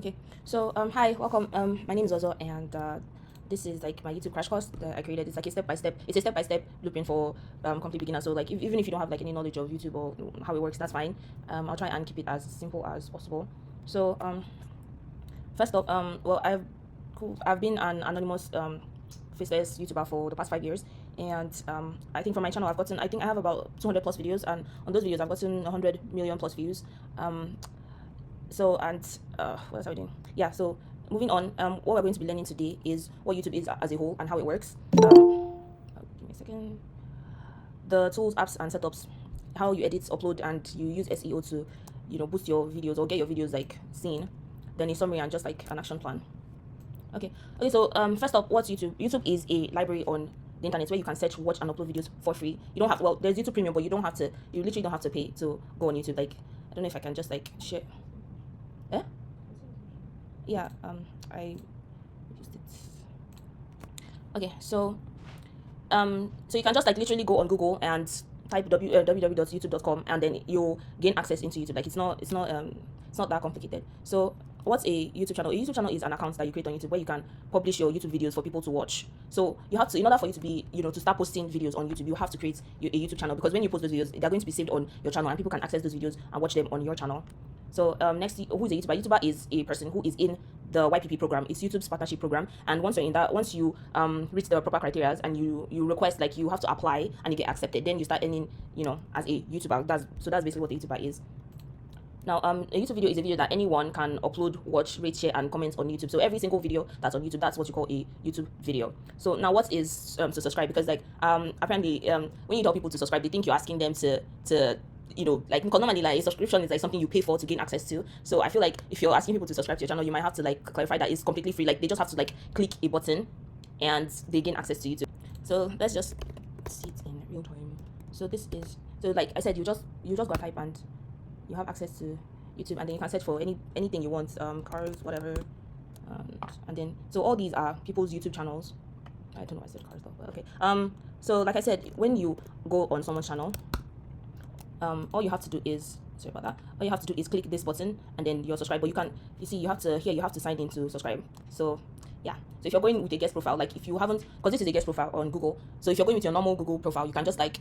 Okay, so hi, welcome. My name is Uhzuh, and this is like my YouTube crash course that I created. It's like a step by step. It's a step by step blueprint for complete beginners. So like even if you don't have like any knowledge of YouTube or how it works, that's fine. I'll try and keep it as simple as possible. So first off, well I've been an anonymous faceless YouTuber for the past 5 years, and I think from my channel I think I have about 200 plus videos, and on those videos I've gotten 100 million plus views. So and what else are we doing? Yeah, so moving on, what we're going to be learning today is what YouTube is as a whole and how it works. Give me a second. The tools, apps, and setups, how you edit, upload, and you use SEO to, boost your videos or get your videos like seen. Then a summary and just like an action plan. Okay. So first up, what's YouTube? YouTube is a library on the internet where you can search, watch, and upload videos for free. You don't have well, there's YouTube Premium, but you don't have to. You literally don't have to pay to go on YouTube. Like I don't know if I can just like share. Eh? Yeah. I used it. Okay. So you can just like literally go on Google and type www.youtube.com, and then you'll gain access into YouTube. Like it's not that complicated. So what's a YouTube channel? A YouTube channel is an account that you create on YouTube where you can publish your YouTube videos for people to watch. So you have to, in order for you to be, to start posting videos on YouTube, you have to create a YouTube channel, because when you post those videos, they're going to be saved on your channel and people can access those videos and watch them on your channel. So next, who is a YouTuber? YouTuber is a person who is in the YPP program. It's YouTube's partnership program, and once you're in that, once you reach the proper criteria and you request, like you have to apply and you get accepted, then you start earning, as a YouTuber. That's basically what a YouTuber is. Now, a YouTube video is a video that anyone can upload, watch, rate, share, and comment on YouTube. So every single video that's on YouTube, that's what you call a YouTube video. So now, what is to subscribe? Because like apparently when you tell people to subscribe, they think you're asking them to like, because normally like a subscription is like something you pay for to gain access to. So I feel like if you're asking people to subscribe to your channel, you might have to like clarify that it's completely free. Like they just have to like click a button and they gain access to YouTube. So let's just see it in real time. So this is, so like I said, you just go type and you have access to YouTube, and then you can search for anything you want, cars, whatever, and then so all these are people's YouTube channels. I don't know why I said cars though, but okay. So like I said, when you go on someone's channel, all you have to do is, sorry about that, all you have to do is click this button and then you're subscribed. But you have to sign in to subscribe. So yeah, so if you're going with a guest profile, like if you haven't, because this is a guest profile on Google, so if you're going with your normal Google profile, you can just like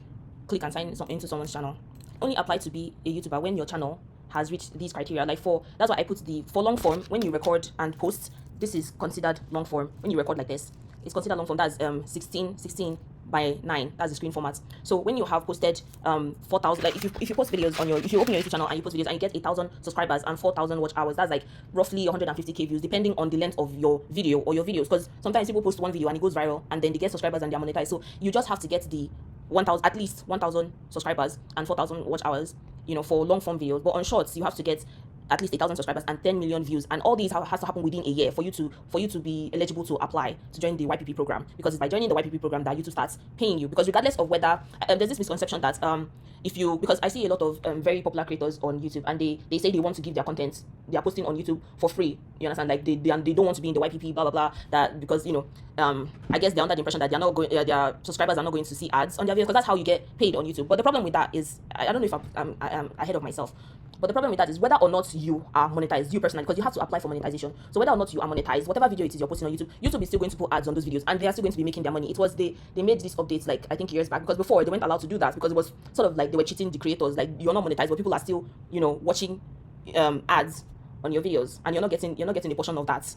click and sign into someone's channel. Only apply to be a YouTuber when your channel has reached these criteria. Like that's why I put for long form, when you record and post, this is considered long form. When you record like this, it's considered long form. That's 16 by 9. That's the screen format. So when you have posted 4,000, like if you post videos on if you open your YouTube channel and you post videos and you get 1,000 subscribers and 4,000 watch hours, that's like roughly 150k views, depending on the length of your video or your videos. Because sometimes people post one video and it goes viral and then they get subscribers and they're monetized. So you just have to get the 1,000, at least 1,000 subscribers and 4,000 watch hours, for long form videos. But on shorts, you have to get at least 1,000 subscribers and 10 million views, and all these has to happen within a year for you to be eligible to apply to join the YPP program. Because it's by joining the YPP program that YouTube starts paying you. Because regardless of whether there's this misconception that because I see a lot of very popular creators on YouTube, and they say they want to give their content, they are posting on YouTube for free. You understand? Like they don't want to be in the YPP, blah blah blah. That because I guess they're under the impression that their subscribers are not going to see ads on their videos, because that's how you get paid on YouTube. But the problem with that is, I don't know if I'm ahead of myself. But the problem with that is whether or not you are monetized, you personally, because you have to apply for monetization. So whether or not you are monetized, whatever video it is you're posting on YouTube, YouTube is still going to put ads on those videos, and they are still going to be making their money. They made these updates like I think years back, because before they weren't allowed to do that, because it was sort of like they were cheating the creators. Like you're not monetized, but people are still watching ads on your videos, and you're not getting a portion of that.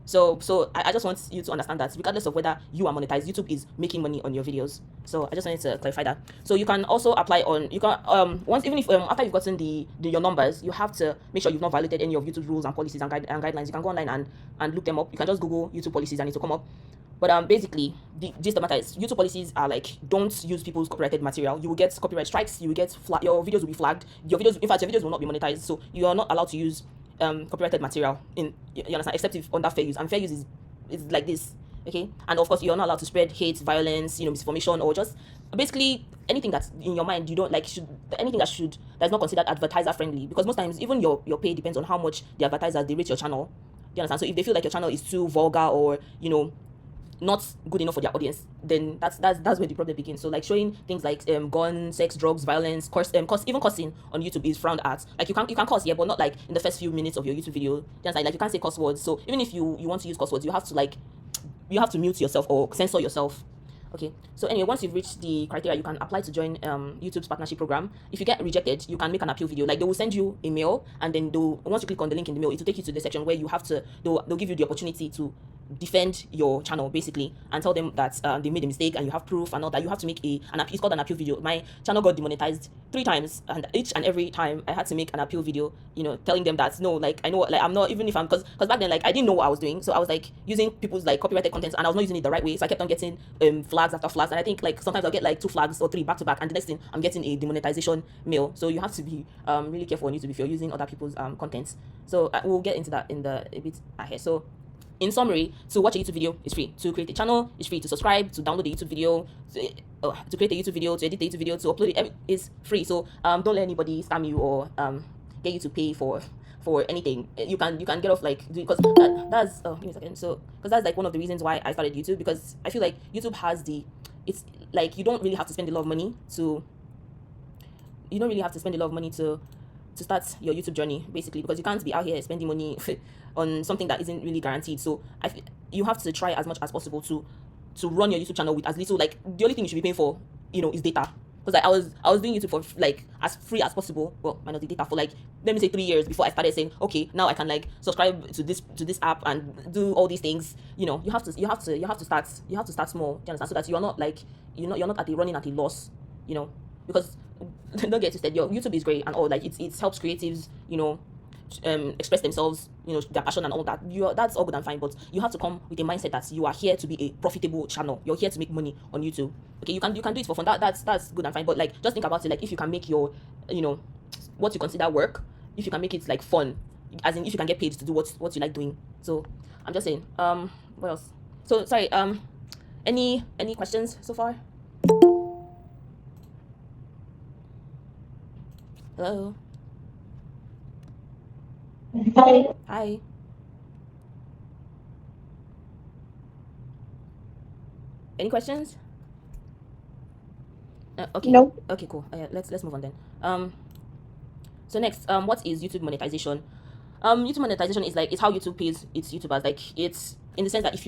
So I just want you to understand that regardless of whether you are monetized, YouTube is making money on your videos. So I just wanted to clarify that. So you can also apply on, you can once, even if after you've gotten your numbers, you have to make sure you've not violated any of YouTube's rules and policies and guidelines. You can go online and look them up. You can just Google YouTube policies and it will come up. But basically, the gist of the matter is YouTube policies are like, don't use people's copyrighted material. You will get copyright strikes. You will get your videos will be flagged. Your videos will not be monetized. So you are not allowed to use copyrighted material in, you understand, except if under fair use, and fair use is like this, okay? And of course, you're not allowed to spread hate, violence, misinformation, or just basically anything that's in your mind you don't like, anything that's not considered advertiser friendly, because most times even your pay depends on how much the advertisers they rate your channel. Do you understand? So if they feel like your channel is too vulgar, or not good enough for their audience, then that's where the problem begins. So like showing things like gun, sex, drugs, violence, even cursing on YouTube is frowned at. Like you can curse, yeah, but not like in the first few minutes of your YouTube video. Just like you can't say curse words. So even if you want to use curse words, you have to mute yourself or censor yourself. Okay, so anyway, once you've reached the criteria, you can apply to join YouTube's partnership program. If you get rejected, you can make an appeal video. Like they will send you a mail, and then once you click on the link in the mail, it will take you to the section where you have to they'll give you the opportunity to defend your channel basically, and tell them that they made a mistake and you have proof and all that. You have to make it's called an appeal video. My channel got demonetized 3 times, and each and every time I had to make an appeal video, telling them that no, like I know, like I'm not, even if I'm, because back then like I didn't know what I was doing, so I was like using people's like copyrighted content and I was not using it the right way, so I kept on getting flags after flags, and I think like sometimes I'll get like 2 flags or 3 back to back, and the next thing I'm getting a demonetization mail. So you have to be really careful on YouTube if you're using other people's content. So we'll get into that in a bit ahead. So in summary, to watch a YouTube video is free. To create a channel is free. To subscribe, to download a YouTube video, to create a YouTube video, to edit a YouTube video, to upload it is free. So don't let anybody scam you or get you to pay for anything. You can get off like, because that's give me a second. So because that's like one of the reasons why I started YouTube, because I feel like YouTube has it's like you don't really have to spend a lot of money to start your YouTube journey, basically, because you can't be out here spending money on something that isn't really guaranteed. So you have to try as much as possible to run your YouTube channel with as little, like the only thing you should be paying for, is data. Because like I was doing YouTube for like as free as possible, well, minus the data, for like, let me say 3 years before I started saying, okay, now I can like subscribe to this app and do all these things. You have to start small, do you understand? So that you're not like, you're not running at a loss, because don't get twisted, your YouTube is great and all, like it helps creatives, express themselves, their passion and all that. That's all good and fine, but you have to come with a mindset that you are here to be a profitable channel. You're here to make money on YouTube. Okay, you can do it for fun. That's good and fine, but like just think about it, like if you can make your, what you consider work, if you can make it like fun, as in if you can get paid to do what you like doing. So I'm just saying, what else? So sorry, any questions so far? Hello. Hi. Any questions? Okay. No. Okay, cool. Let's move on then. So next, what is YouTube monetization? YouTube monetization is like, it's how YouTube pays its YouTubers. Like, it's in the sense that if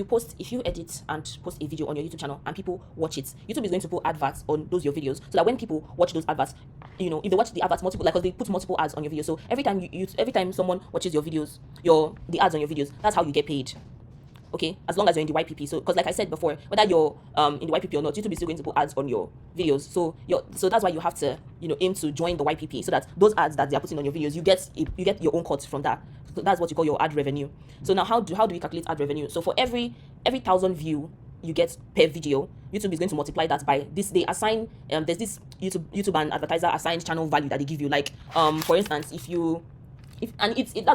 you edit and post a video on your YouTube channel and people watch it, YouTube is going to put adverts on those your videos, so that when people watch those adverts, if they watch the adverts multiple, like, because they put multiple ads on your video, so every time someone watches your videos, the ads on your videos, that's how you get paid. Okay, as long as you're in the YPP. So because like I said before, whether you're in the YPP or not, YouTube is still going to put ads on your videos. So that's why you have to aim to join the YPP, so that those ads that they are putting on your videos, you get your own cut from that. So that's what you call your ad revenue. So now how do we calculate ad revenue? So for every 1,000 view you get per video, YouTube is going to multiply that by this. They assign there's this YouTube and advertiser assigned channel value that they give you. Like for instance, that's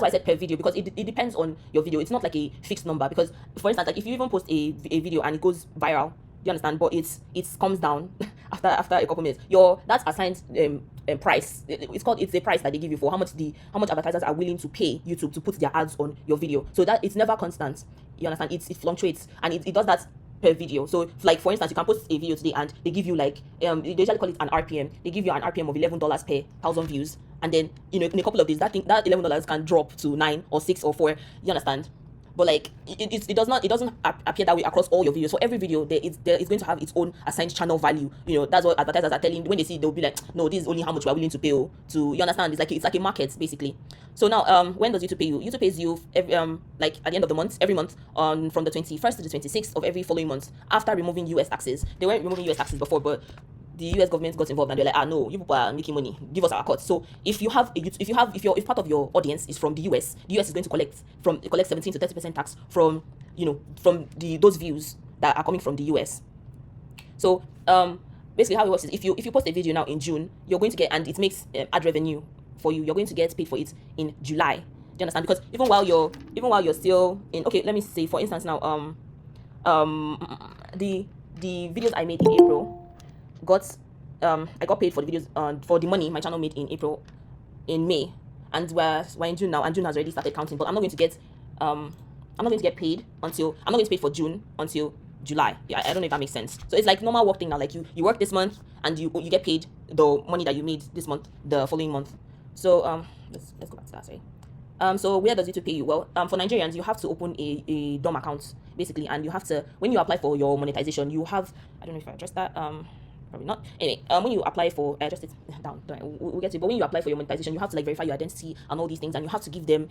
why I said per video, because it depends on your video. It's not like a fixed number, because for instance, like if you even post a video and it goes viral, do you understand, but it comes down after a couple minutes, that's assigned price. It's a price that they give you for how much advertisers are willing to pay YouTube to put their ads on your video. So that it's never constant, you understand. It fluctuates, and it does that per video. So like for instance, you can post a video today and they give you like they usually call it an RPM. They give you an RPM of $11 per 1,000 views, and then in a couple of days that $11 can drop to 9 or 6 or 4, you understand. But like it doesn't appear that way across all your videos. For every video there is going to have its own assigned channel value. That's what advertisers are telling. When they see it, they'll be like, no, this is only how much we are willing to pay you. You understand? It's like a market basically. So now when does YouTube pay you? YouTube pays you every like at the end of the month, every month, from the 21st to the 26th of every following month, after removing US taxes. They weren't removing US taxes before, but the US government got involved and they're like, no, you people are making money, give us our cut. So if part of your audience is from the US is going to collect 17 to 30% tax from those views that are coming from the US. So basically how it works is, if you post a video now in June, you're going to get, and it makes ad revenue for you, you're going to get paid for it in July. Do you understand? Because even while you're still in, okay, let me say for instance now, the videos I made in April I got paid for the videos for the money my channel made in May, and we're in June now, and June has already started counting. But I'm not going to get paid for June until July. Yeah, I don't know if that makes sense. So it's like normal work thing now. Like you work this month and you get paid the money that you made this month the following month. So let's go back to that. Sorry. So where does YouTube pay you? Well, for Nigerians, you have to open a DOM account basically, and you have to, when you apply for your monetization, you have, I don't know if I addressed that. Probably not. Anyway, when you apply for, I just it down. We'll get to it. But when you apply for your monetization, you have to like verify your identity and all these things, and you have to give them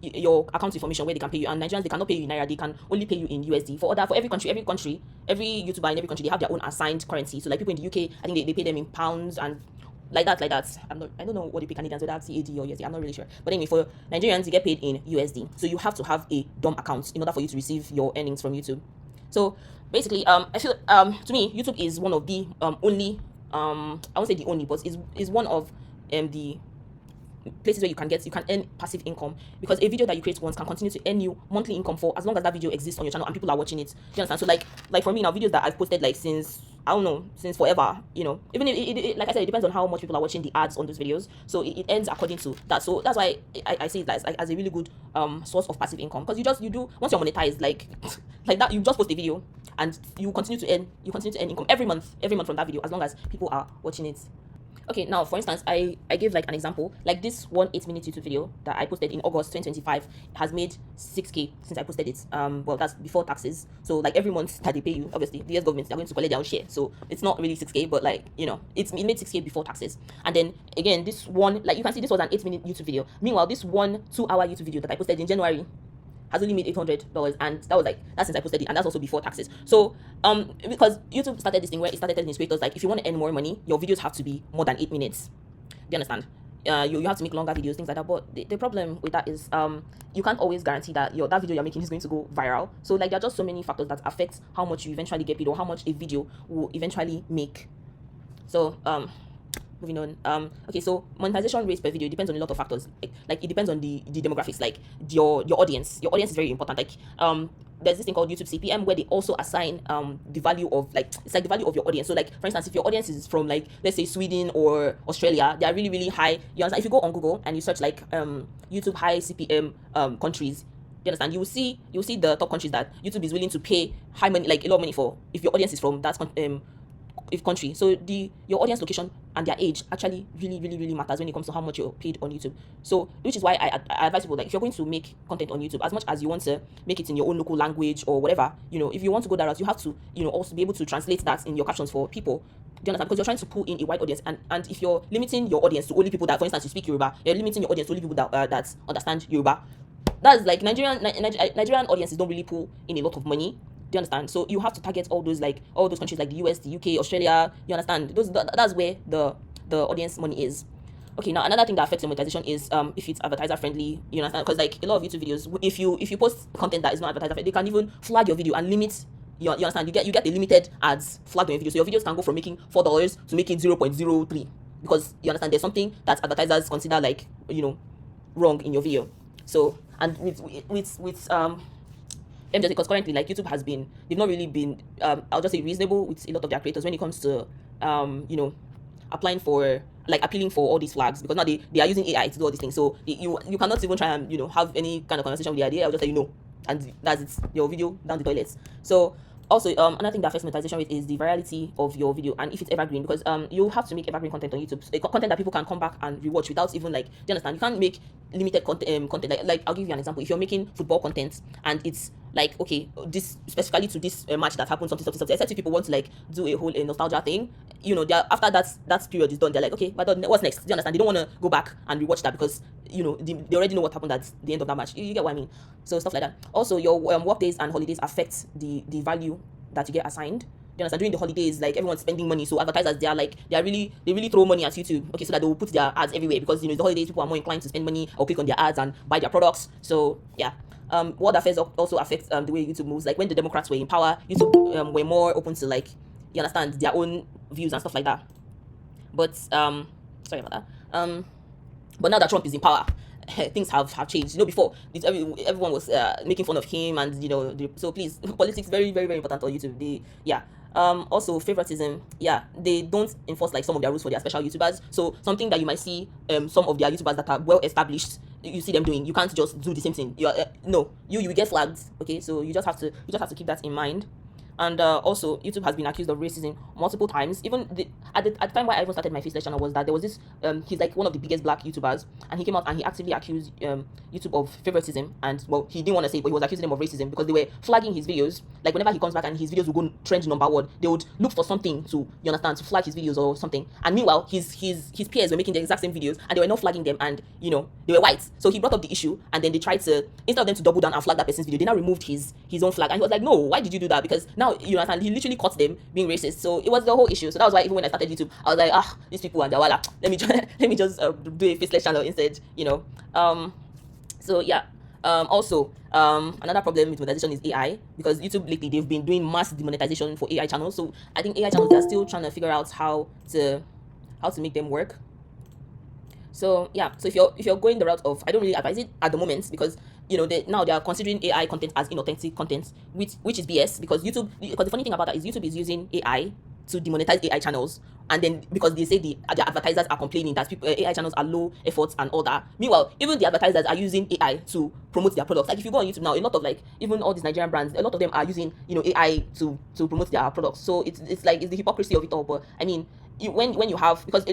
your account information where they can pay you. And Nigerians, they cannot pay you in naira; they can only pay you in USD. For every country, every YouTuber in every country, they have their own assigned currency. So like people in the UK, I think they pay them in pounds and like that. I don't know what they pay Canadians, whether that's CAD or USD. I'm not really sure. But anyway, for Nigerians, you get paid in USD. So you have to have a DOM account in order for you to receive your earnings from YouTube. So basically, I feel to me, YouTube is one of the only I won't say the only, but is one of the places where you can earn passive income, because a video that you create once can continue to earn you monthly income for as long as that video exists on your channel and people are watching it. Do you understand? So like for me now, videos that I've posted like since, I don't know, since forever, even if it like I said, it depends on how much people are watching the ads on those videos, so it ends according to that. So that's why I see it as a really good source of passive income, because you do, once you're monetized, like like that, you just post a video and you continue to earn income every month from that video as long as people are watching it. Okay, now for instance, I gave like an example, like this 8-minute YouTube video that I posted in August 2025 has made 6k since I posted it. Well, that's before taxes. So like every month that they pay you, obviously the US government, they're going to collect their own share, so it's not really 6k, but like it made 6k before taxes. And then again, this one, like you can see, this was an 8-minute YouTube video. Meanwhile, this 2-hour YouTube video that I posted in January has only made $800, and that's since I posted it, and that's also before taxes. So because YouTube started this thing where it started telling its creators, like, if you want to earn more money, your videos have to be more than 8 minutes. Do you understand? You have to make longer videos, things like that. But the problem with that is you can't always guarantee that that video you're making is going to go viral. So like there are just so many factors that affect how much you eventually get paid or how much a video will eventually make. So moving on. Okay, so monetization rates per video depends on a lot of factors. Like it depends on the demographics, like your audience. Your audience is very important. Like there's this thing called YouTube CPM where they also assign the value of, like, it's like the value of your audience. So like for instance, if your audience is from, like, let's say Sweden or Australia, they are really, really high. You understand? If you go on Google and you search like YouTube high CPM countries, you understand, you will see the top countries that YouTube is willing to pay high money, like a lot of money for, if your audience is from that country. So your audience location and their age actually really, really, really matters when it comes to how much you're paid on YouTube. So which is why I advise people, like, if you're going to make content on YouTube, as much as you want to make it in your own local language or whatever, if you want to go that route, you have to also be able to translate that in your captions for people. Do you understand? Because you're trying to pull in a wide audience, and if you're limiting your audience to only people that, for instance, you speak Yoruba, you're limiting your audience to only people that understand Yoruba. That's like Nigerian audiences don't really pull in a lot of money. Do you understand? So you have to target all those countries like the US, the UK, Australia. You understand? That's where the audience money is. Okay, now another thing that affects your monetization is if it's advertiser friendly. You understand? Because like a lot of YouTube videos, if you post content that is not advertiser friendly, they can even flag your video and limit. You understand? You get the limited ads flagged on your video, so your videos can go from making $4 to making 0.03, because you understand there's something that advertisers consider like wrong in your video. So, and with because currently, like, YouTube has been, they've not really been I'll just say reasonable with a lot of their creators when it comes to applying for, like, appealing for all these flags, because now they are using AI to do all these things. So you cannot even try and have any kind of conversation with the idea. I'll just say no, and that's it, your video down the toilets. So also another thing that affects monetization rate is the virality of your video, and if it's evergreen, because you have to make evergreen content on YouTube, so, content that people can come back and rewatch without even, like, do you understand? You can't make limited content like I'll give you an example. If you're making football content and it's like, okay, this specifically to this match that happened, something, except if people want to, like, do a whole nostalgia thing, they're, after that period is done, they're like, okay, but what's next? Do you understand? They don't want to go back and rewatch that because they already know what happened at the end of that match. You get what I mean? So stuff like that. Also, your work days and holidays affect the value that you get assigned. You understand? During the holidays, like, everyone's spending money, so advertisers, they really throw money at YouTube, okay, so that they will put their ads everywhere, because it's the holidays, people are more inclined to spend money or click on their ads and buy their products. So yeah. World affairs also affects the way YouTube moves. Like, when the Democrats were in power, YouTube were more open to, like, you understand, their own views and stuff like that. But sorry about that. But now that Trump is in power, things have changed. Before everyone was making fun of him, and so please, politics very, very, very important on YouTube. Also favoritism. Yeah, they don't enforce like some of their rules for their special YouTubers. So something that you might see some of their YouTubers that are well established, you see them doing, you can't just do the same thing. You are, no, you will get flagged. Okay, so you just have to keep that in mind. And also, YouTube has been accused of racism multiple times. Even at the time where I even started my faceless channel was that there was this he's like one of the biggest black YouTubers, and he came out and he actively accused YouTube of favoritism. And well, he didn't want to say it, but he was accusing them of racism because they were flagging his videos. Like whenever he comes back and his videos will go trend #1, they would look for something to, you understand, to flag his videos or something. And meanwhile, his peers were making the exact same videos and they were not flagging them, and they were white. So he brought up the issue, and then they tried to, instead of them to double down and flag that person's video, they now removed his own flag. And he was like, no, why did you do that? Because now, you understand, he literally caught them being racist. So it was the whole issue. So that was why even when I started YouTube, I was like, these people and their wala, let me just do a faceless channel instead. So yeah. Also, another problem with monetization is AI, because YouTube lately they've been doing mass demonetization for AI channels. So I think AI channels, they're still trying to figure out how to make them work. So yeah, so if you're going the route of, I don't really advise it at the moment, because now they are considering AI content as inauthentic content, which is BS, because the funny thing about that is YouTube is using AI to demonetize AI channels, and then because they say their advertisers are complaining that people AI channels are low efforts and all that. Meanwhile, even the advertisers are using AI to promote their products. Like if you go on YouTube now, a lot of like even all these Nigerian brands, a lot of them are using AI to promote their products. So it's like it's the hypocrisy of it all. But I mean, when you have, because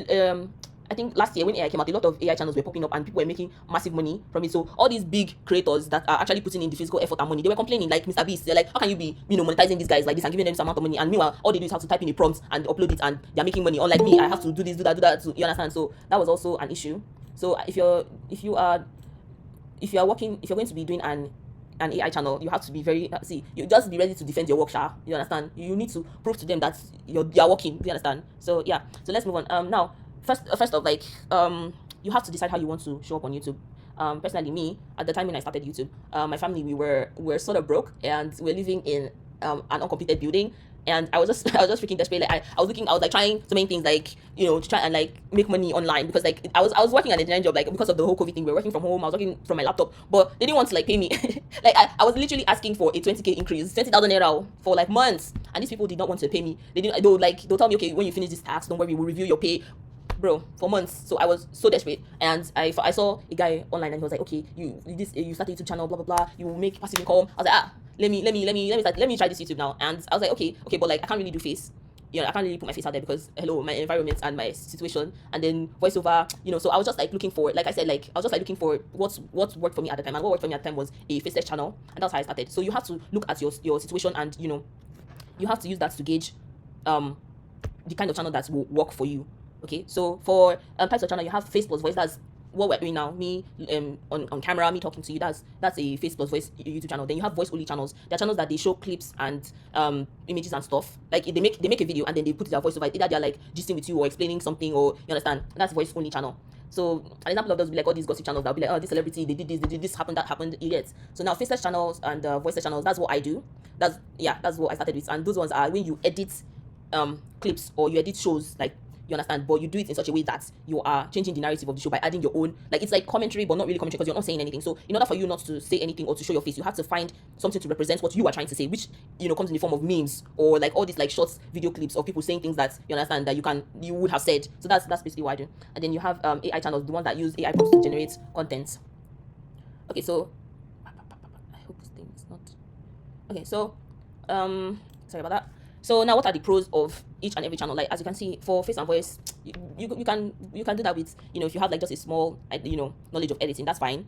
I think last year when AI came out, a lot of AI channels were popping up and people were making massive money from it. So all these big creators that are actually putting in the physical effort and money, they were complaining, like Mr. Beast. They're like, how can you be, monetizing these guys like this and giving them this amount of money? And meanwhile, all they do is have to type in a prompt and upload it, and they're making money. Unlike me, I have to do this, do that, do that. You understand? So that was also an issue. So if you're going to be doing an AI channel, you have to be very you just be ready to defend your work, sha. You understand? You need to prove to them that you're working. You understand? So yeah. So let's move on. Now, first of like you have to decide how you want to show up on YouTube. Personally, me, at the time when I started YouTube, my family, we were sort of broke, and we're living in an uncompleted building. And I was just I was just freaking desperate. Like I was like trying so many things, like to try and like make money online, because like I was working at a design job, like because of the whole COVID thing. We were working from home. I was working from my laptop, but they didn't want to like pay me. Like I was literally asking for a 20k increase, 20,000 naira for like months, and these people did not want to pay me. They'll tell me, okay, when you finish this tax, don't worry, we'll review your pay, bro, for months. So I was so desperate, and I saw a guy online, and he was like, okay, you start a YouTube channel, blah blah blah, you will make passive income. I was like, let me try this YouTube now. And I was like, okay, but like I can't really do face. I can't really put my face out there because hello, my environment and my situation, and then voiceover. So I was just like looking for, like I said, like I was just like looking for what worked for me at the time, and what worked for me at the time was a faceless channel, and that's how I started. So you have to look at your situation, and you have to use that to gauge the kind of channel that will work for you. Okay, so for types of channel, you have face plus voice. That's what we're doing now. Me on camera, me talking to you. That's a face plus voice YouTube channel. Then you have voice only channels. They're channels that they show clips and images and stuff. Like they make a video and then they put their voice over it. Either they're like gisting with you or explaining something, or you understand. That's voice only channel. So an example of those will be like all these gossip channels. That'll be like, oh, this celebrity, they did this, happened, that happened. You get. So now faceless channels and voiceless channels. That's what I do. That's what I started with. And those ones are when you edit clips or you edit shows, like, you understand, but you do it in such a way that you are changing the narrative of the show by adding your own, like it's like commentary but not really commentary, because you're not saying anything. So in order for you not to say anything or to show your face, you have to find something to represent what you are trying to say, which comes in the form of memes or like all these like short video clips of people saying things that you understand that you would have said. So that's basically what I do. And then you have AI channels, the ones that use AI prompts to generate content. Okay, so I hope this thing is not okay. So sorry about that. So now, what are the pros of each and every channel? Like as you can see, for face and voice, you can do that with if you have like just a small knowledge of editing, that's fine.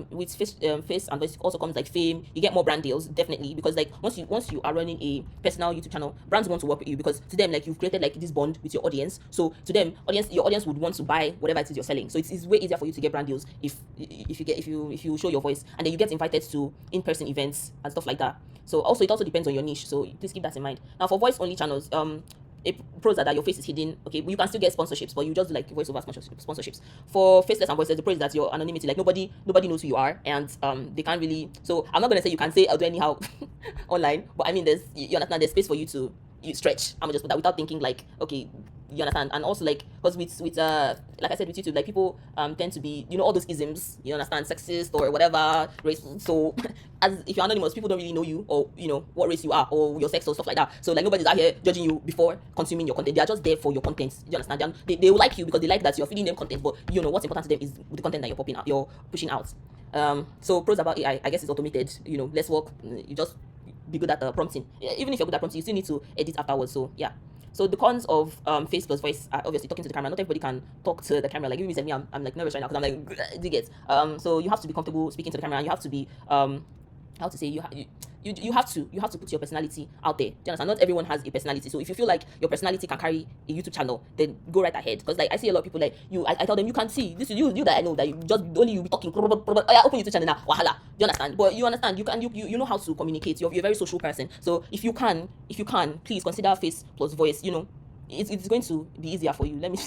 With face and voice also comes like fame. You get more brand deals, definitely, because like once you are running a personal YouTube channel, brands want to work with you, because to them, like, you've created like this bond with your audience. So to them, your audience would want to buy whatever it is you're selling. So it's way easier for you to get brand deals if you show your voice, and then you get invited to in-person events and stuff like that. So also it also depends on your niche. So please keep that in mind. Now for voice only channels, pros are that your face is hidden. Okay, you can still get sponsorships, but you just do like voiceover sponsorships. For faceless and voiceless, the pros is that your anonymity, like nobody knows who you are, and they can't really. So I'm not gonna say you can say I'll do anyhow online, but I mean you understand, there's space for you to stretch. I'm just put that without thinking like, okay, You understand? And also like, because with like I said, with YouTube, like people tend to be, all those isms, you understand, sexist or whatever race. So as if you're anonymous, people don't really know you, or what race you are, or your sex or stuff like that. So like nobody's out here judging you before consuming your content. They are just there for your content. You understand? They will like you because they like that you're feeding them content, but what's important to them is the content that you're pushing out. So pros about AI, I guess it's automated, less work. You just be good at prompting. Even if you're good at prompting, you still need to edit afterwards. So yeah. So the cons of face plus voice are obviously talking to the camera. Not everybody can talk to the camera. Like, even me, I'm like nervous right now because I'm like, do you get? So you have to be comfortable speaking to the camera, and you have to be how to say, you have to put your personality out there. Do you understand? Not everyone has a personality. So if you feel like your personality can carry a YouTube channel, then go right ahead. Because like I see a lot of people like you, I tell them, you can't see this is you that I know that you just only you be talking. Oh yeah, open YouTube channel now. Wahala. Do you understand? But you understand, you know how to communicate. You're a very social person. So if you can, please consider face plus voice. It's going to be easier for you. Let me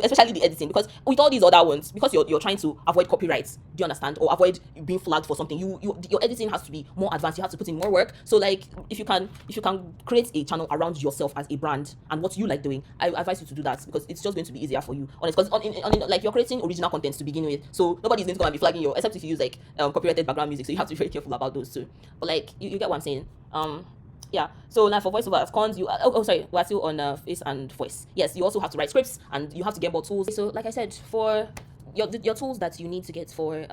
especially the editing, because with all these other ones, because you're trying to avoid copyrights, do you understand, or avoid being flagged for something, your editing has to be more advanced. You have to put in more work. So like if you can create a channel around yourself as a brand and what you like doing, I advise you to do that, because it's just going to be easier for you, honest. Because like you're creating original content to begin with, so nobody's going to come and be flagging you, except if you use like copyrighted background music. So you have to be very careful about those too. But like you get what I'm saying. Yeah, so now for voiceover cons, sorry, we're still on face and voice. Yes, you also have to write scripts, and you have to get more tools. So like I said, for your tools that you need to get for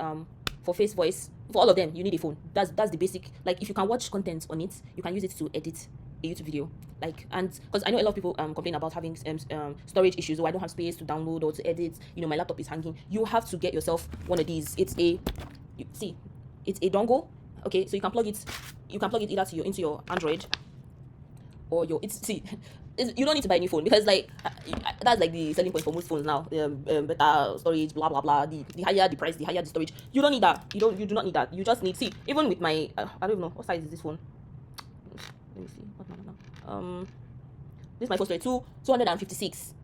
face voice, for all of them you need a phone. That's the basic. Like if you can watch content on it, you can use it to edit a YouTube video. Like, and because I know a lot of people complain about having storage issues, or I don't have space to download or to edit, my laptop is hanging. You have to get yourself one of these. It's a dongle. Okay, so you can plug it either into your Android or you don't need to buy a new phone, because like that's like the selling point for most phones now. Better storage, blah blah blah. The higher the price, the higher the storage. You don't need that. You do not need that. You just need, even with my I don't even know what size is this phone. Let me see. What now? This is my phone storage, 256.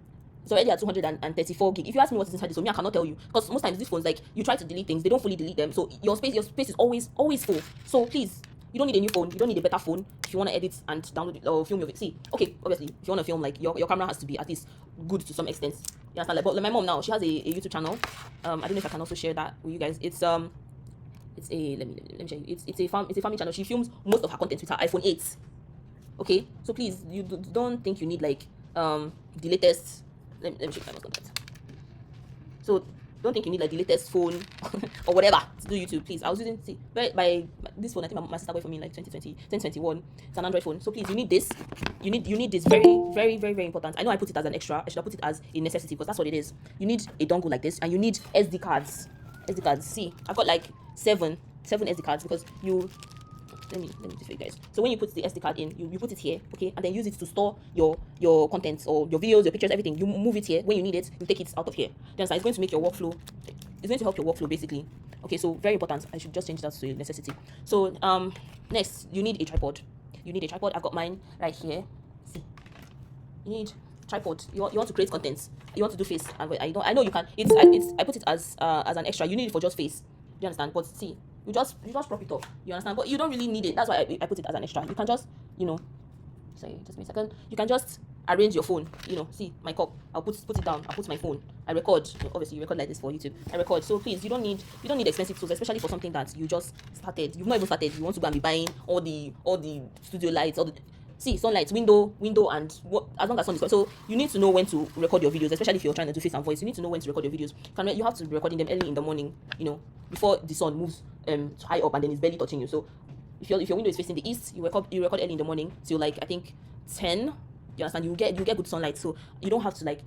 It's already at 234 gig. If you ask me what is inside this phone, I cannot tell you, because most times these phones, like, you try to delete things, they don't fully delete them, so your space is always full. So please, you don't need a new phone. You don't need a better phone if you want to edit and download it or film your video. Okay, obviously, if you want to film, like, your camera has to be at least good to some extent. You understand? Like, but my mom now, she has a YouTube channel. I don't know if I can also share that with you guys. It's a let me show you. It's a family channel. She films most of her content with her iPhone 8. Okay, so please, you don't think you need like the latest. Let me show you my content. So don't think you need like the latest phone or whatever to do YouTube. Please, I was using by this phone. I think my sister got it for me in like 2021. It's an Android phone. So please, you need this. You need this. Very, very, very, very important. I know I put it as an extra. I should have put it as a necessity, because that's what it is. You need a dongle like this, and you need SD cards. SD cards. See, I've got like seven SD cards, because let me do it for you guys. So when you put the SD card in, you put it here, okay, and then use it to store your contents, or your videos, your pictures, everything. You move it here. When you need it, you take it out of here. Then it's going to make your workflow. It's going to help your workflow, basically. Okay, so very important. I should just change that to a necessity. So next, you need a tripod. I've got mine right here. See, you need tripod. You want to create content. You want to do face, and I know you can. I put it as an extra. You need it for just face. Do you understand? But see, you just prop it up. You understand? But you don't really need it. That's why I put it as an extra. You can just, sorry, just wait a second. You can just arrange your phone. See my cup. I'll put it down. I'll put my phone. I record. Obviously, you record like this for YouTube. I record. So please, you don't need expensive tools, especially for something that you just started. You've not even started. You want to go and be buying all the studio lights, sunlight, window, and what, as long as sun is. So you need to know when to record your videos, especially if you're trying to do face and voice. You need to know when to record your videos. You have to be recording them early in the morning, before the sun moves high up and then it's barely touching you. So if your window is facing the east, you record early in the morning till like I think 10. You understand? You get good sunlight, so you don't have to like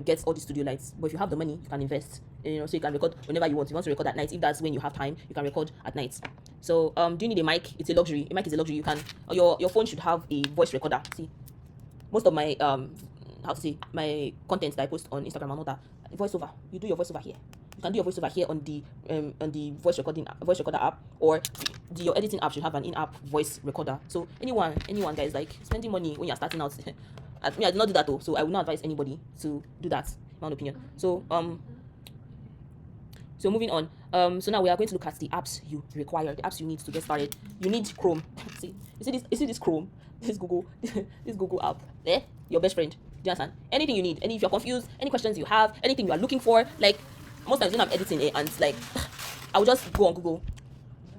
get all the studio lights. But if you have the money, you can invest. So you can record whenever you want. If you want to record at night, if that's when you have time, you can record at night. So do you need a mic? It's a luxury. A mic is a luxury. You can, your phone should have a voice recorder. See, most of my my content that I post on Instagram and all that, voiceover. You do your voiceover here. You can do your voiceover here on the voice recorder app, or your editing app should have an in-app voice recorder. So anyone guys, like, spending money when you're starting out. I did not do that though, so I would not advise anybody to do that, in my own opinion. So so moving on. So now we are going to look at the apps you require, the apps you need to get started. You need Chrome. You see this Chrome, this Google app. Your best friend. you understand? Anything you need, any if you're confused, any questions you have, anything you are looking for, like most times when I'm editing it and it's like I'll just go on Google,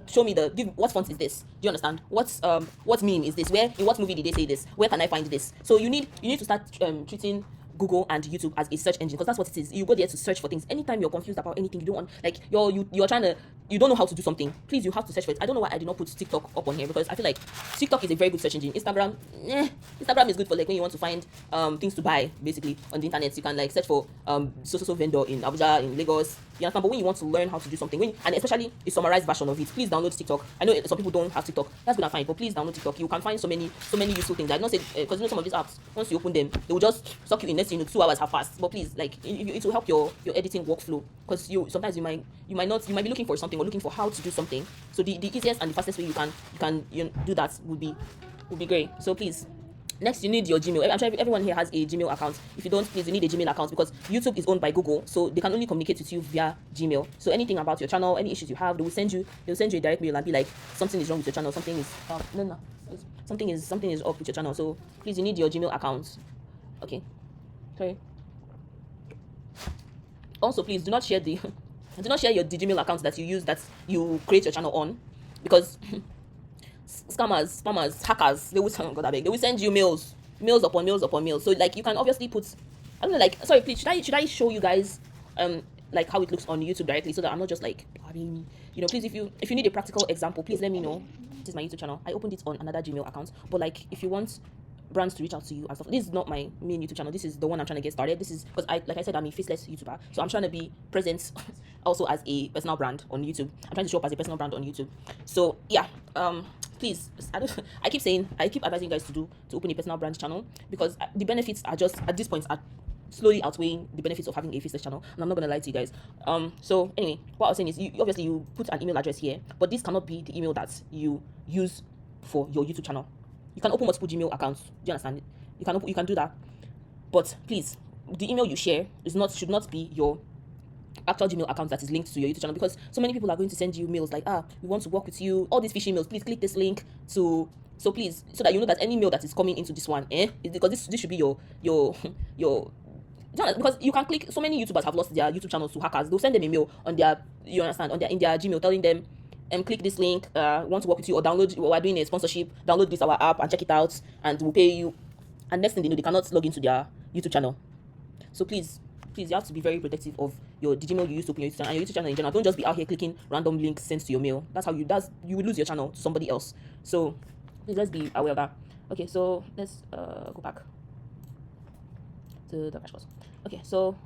show me what font is this? Do you understand? What meme is this? Where in what movie did they say this? Where can I find this? So you need to start treating Google and YouTube as a search engine, because that's what it is. You go there to search for things. Anytime you're confused about anything, you don't want, like you're trying to, you don't know how to do something, please, you have to search for it. I don't know why I did not put TikTok up on here, because I feel like TikTok is a very good search engine. Instagram is good for like when you want to find things to buy basically on the internet. You can like search for so vendor in Abuja, in Lagos. You understand? But when you want to learn how to do something, and especially a summarized version of it, please download TikTok. I know some people don't have TikTok. That's good and fine, but please download TikTok. You can find so many useful things. I don't say because some of these apps, once you open them, they will just suck you in. Next thing 2 hours have passed. But please, like it will help your editing workflow, because sometimes you might be looking for something or looking for how to do something. So the easiest and the fastest way you can do that would be great. So please. Next, you need your Gmail. I'm sure everyone here has a Gmail account. If you don't, please, you need a Gmail account, because YouTube is owned by Google, so they can only communicate with you via Gmail. So anything about your channel, any issues you have, they'll send you a direct mail and be like, something is wrong with your channel, something is something is up with your channel. So please, you need your Gmail account. Okay. Sorry. Also, please do not share your Gmail account that you use, that you create your channel on, because scammers, spammers, hackers, they will send you mails upon mails. So like you can obviously put, I don't know, like, sorry, please, should I show you guys like how it looks on YouTube directly, so that I'm not just like, please, if you need a practical example, please let me know. This is my YouTube channel. I opened it on another Gmail account, but like if you want brands to reach out to you and stuff, this is not my main YouTube channel. This is the one I'm trying to get started. This is because like I said, I'm a faceless YouTuber, so I'm trying to be present also as a personal brand on YouTube. I'm trying to show up as a personal brand on YouTube. So yeah, please, I keep advising you guys to open a personal brand channel, because the benefits are just at this point are slowly outweighing the benefits of having a faceless channel, and I'm not gonna lie to you guys. So anyway, what I was saying is, obviously you put an email address here, but this cannot be the email that you use for your YouTube channel. You can open multiple Gmail accounts. Do you understand? You can do that, but please, the email you share should not be your actual Gmail account that is linked to your YouTube channel, because so many people are going to send you mails like, we want to work with you, all these phishing mails, please click this link to, so please, so that you know that any mail that is coming into this one, because this should be your because you can click, so many YouTubers have lost their YouTube channels to hackers. They'll send them a mail on their, you understand, in their Gmail, telling them, click this link, want to work with you, or download, we're doing a sponsorship, download this our app and check it out, and we'll pay you. And next thing they know, they cannot log into their YouTube channel. So please, you have to be very protective of the Gmail you use to open your YouTube channel, and your YouTube channel in general. Don't just be out here clicking random links sent to your mail. You will lose your channel to somebody else. So please, let's be aware of that. Okay, so let's go back to the crash course. Okay, so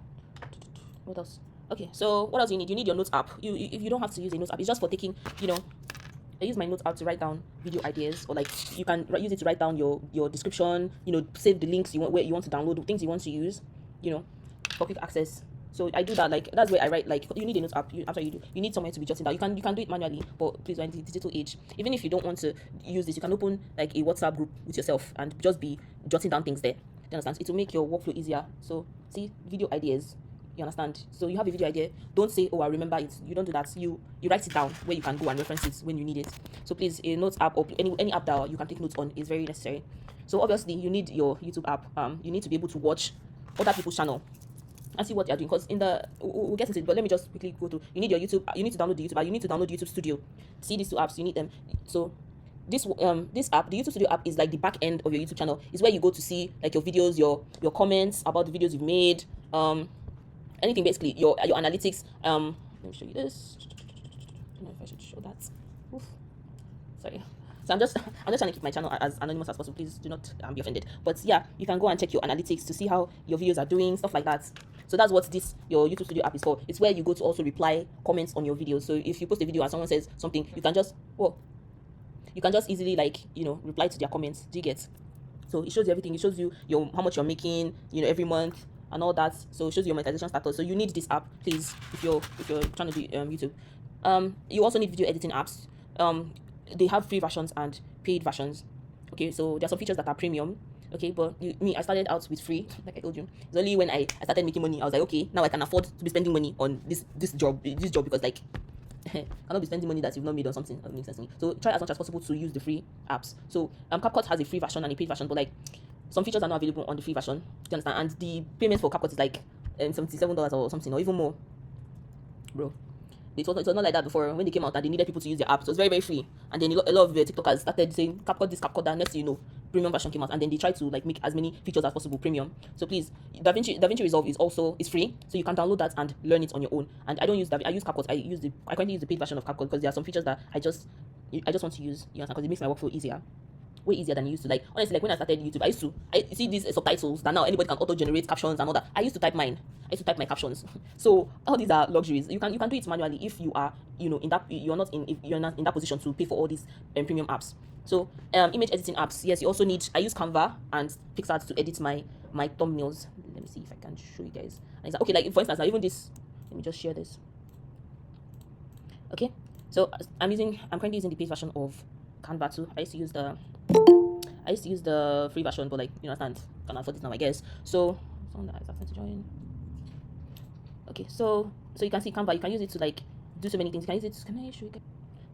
what else? Okay, so what else you need? You need your notes app. If you don't have to use a notes app, it's just for taking, I use my notes app to write down video ideas, or like you can use it to write down your description, save the links where you want to download, the things you want to use, for quick access. So I do that, like that's where I write, like you need a notes app. You need somewhere to be jotting down. You can do it manually, but please, we're in the digital age. Even if you don't want to use this, you can open like a WhatsApp group with yourself and just be jotting down things there. Do you understand? It will make your workflow easier. So see, video ideas. You understand? So you have a video idea. Don't say, I remember it. You don't do that. You write it down where you can go and reference it when you need it. So please, a notes app or any app that you can take notes on is very necessary. So obviously you need your YouTube app. You need to be able to watch other people's channel and see what they're doing. Because we'll get into it, but let me just quickly go through. You need your YouTube. You need to download the YouTube app. You need to download YouTube Studio. See, these two apps, you need them. So this app, the YouTube Studio app, is like the back end of your YouTube channel. It's where you go to see like your videos, your comments about the videos you've made, anything basically, your analytics. Let me show you this. I don't know if I should show that. Oof. Sorry. So I'm just trying to keep my channel as anonymous as possible. Please do not be offended. But yeah, you can go and check your analytics to see how your videos are doing, stuff like that. So that's what your YouTube Studio app is for. It's where you go to also reply comments on your videos. So if you post a video and someone says something, you can just easily reply to their comments. Do you get? So it shows you everything. It shows you how much you're making, every month and all that. So it shows you your monetization status. So you need this app, please, if you're trying to do YouTube. You also need video editing apps. They have free versions and paid versions. Okay, so there are some features that are premium. Okay, but I started out with free, like I told you. It's only when I started making money, I was like, okay, now I can afford to be spending money on this job because like I cannot be spending money that you've not made on something that makes sense to me. So try as much as possible to use the free apps. So CapCut has a free version and a paid version, but like some features are not available on the free version. Do you understand? And the payment for CapCut is like $77 or something, or even more, bro. It was not like that before when they came out and they needed people to use their app. So it was very, very free. And then a lot of TikTokers started saying CapCut this, CapCut that. Next thing you know, premium version came out, and then they tried to like make as many features as possible premium. So please, DaVinci Resolve is free, so you can download that and learn it on your own. And I don't use I use CapCut. I currently use the paid version of CapCut because there are some features that I just want to use. You understand? Because it makes my workflow easier, way easier than it used to. Like honestly, like when I started YouTube, I see these subtitles that now anybody can auto generate captions and all that. I used to type mine. I used to type my captions. So all these are luxuries. You can do it manually if you are if you're not in that position to pay for all these premium apps. So image editing apps. Yes, you also need. I use Canva and PixArt to edit my thumbnails. Let me see if I can show you guys. Okay, like for instance, now even this. Let me just share this. Okay, so I'm currently using the paid version of Canva too. I used to use the free version, but like you understand, can afford it now, I guess. So someone that is asking to join. Okay, so you can see Canva. You can use it to like do so many things. You can use it. Can I show you guys?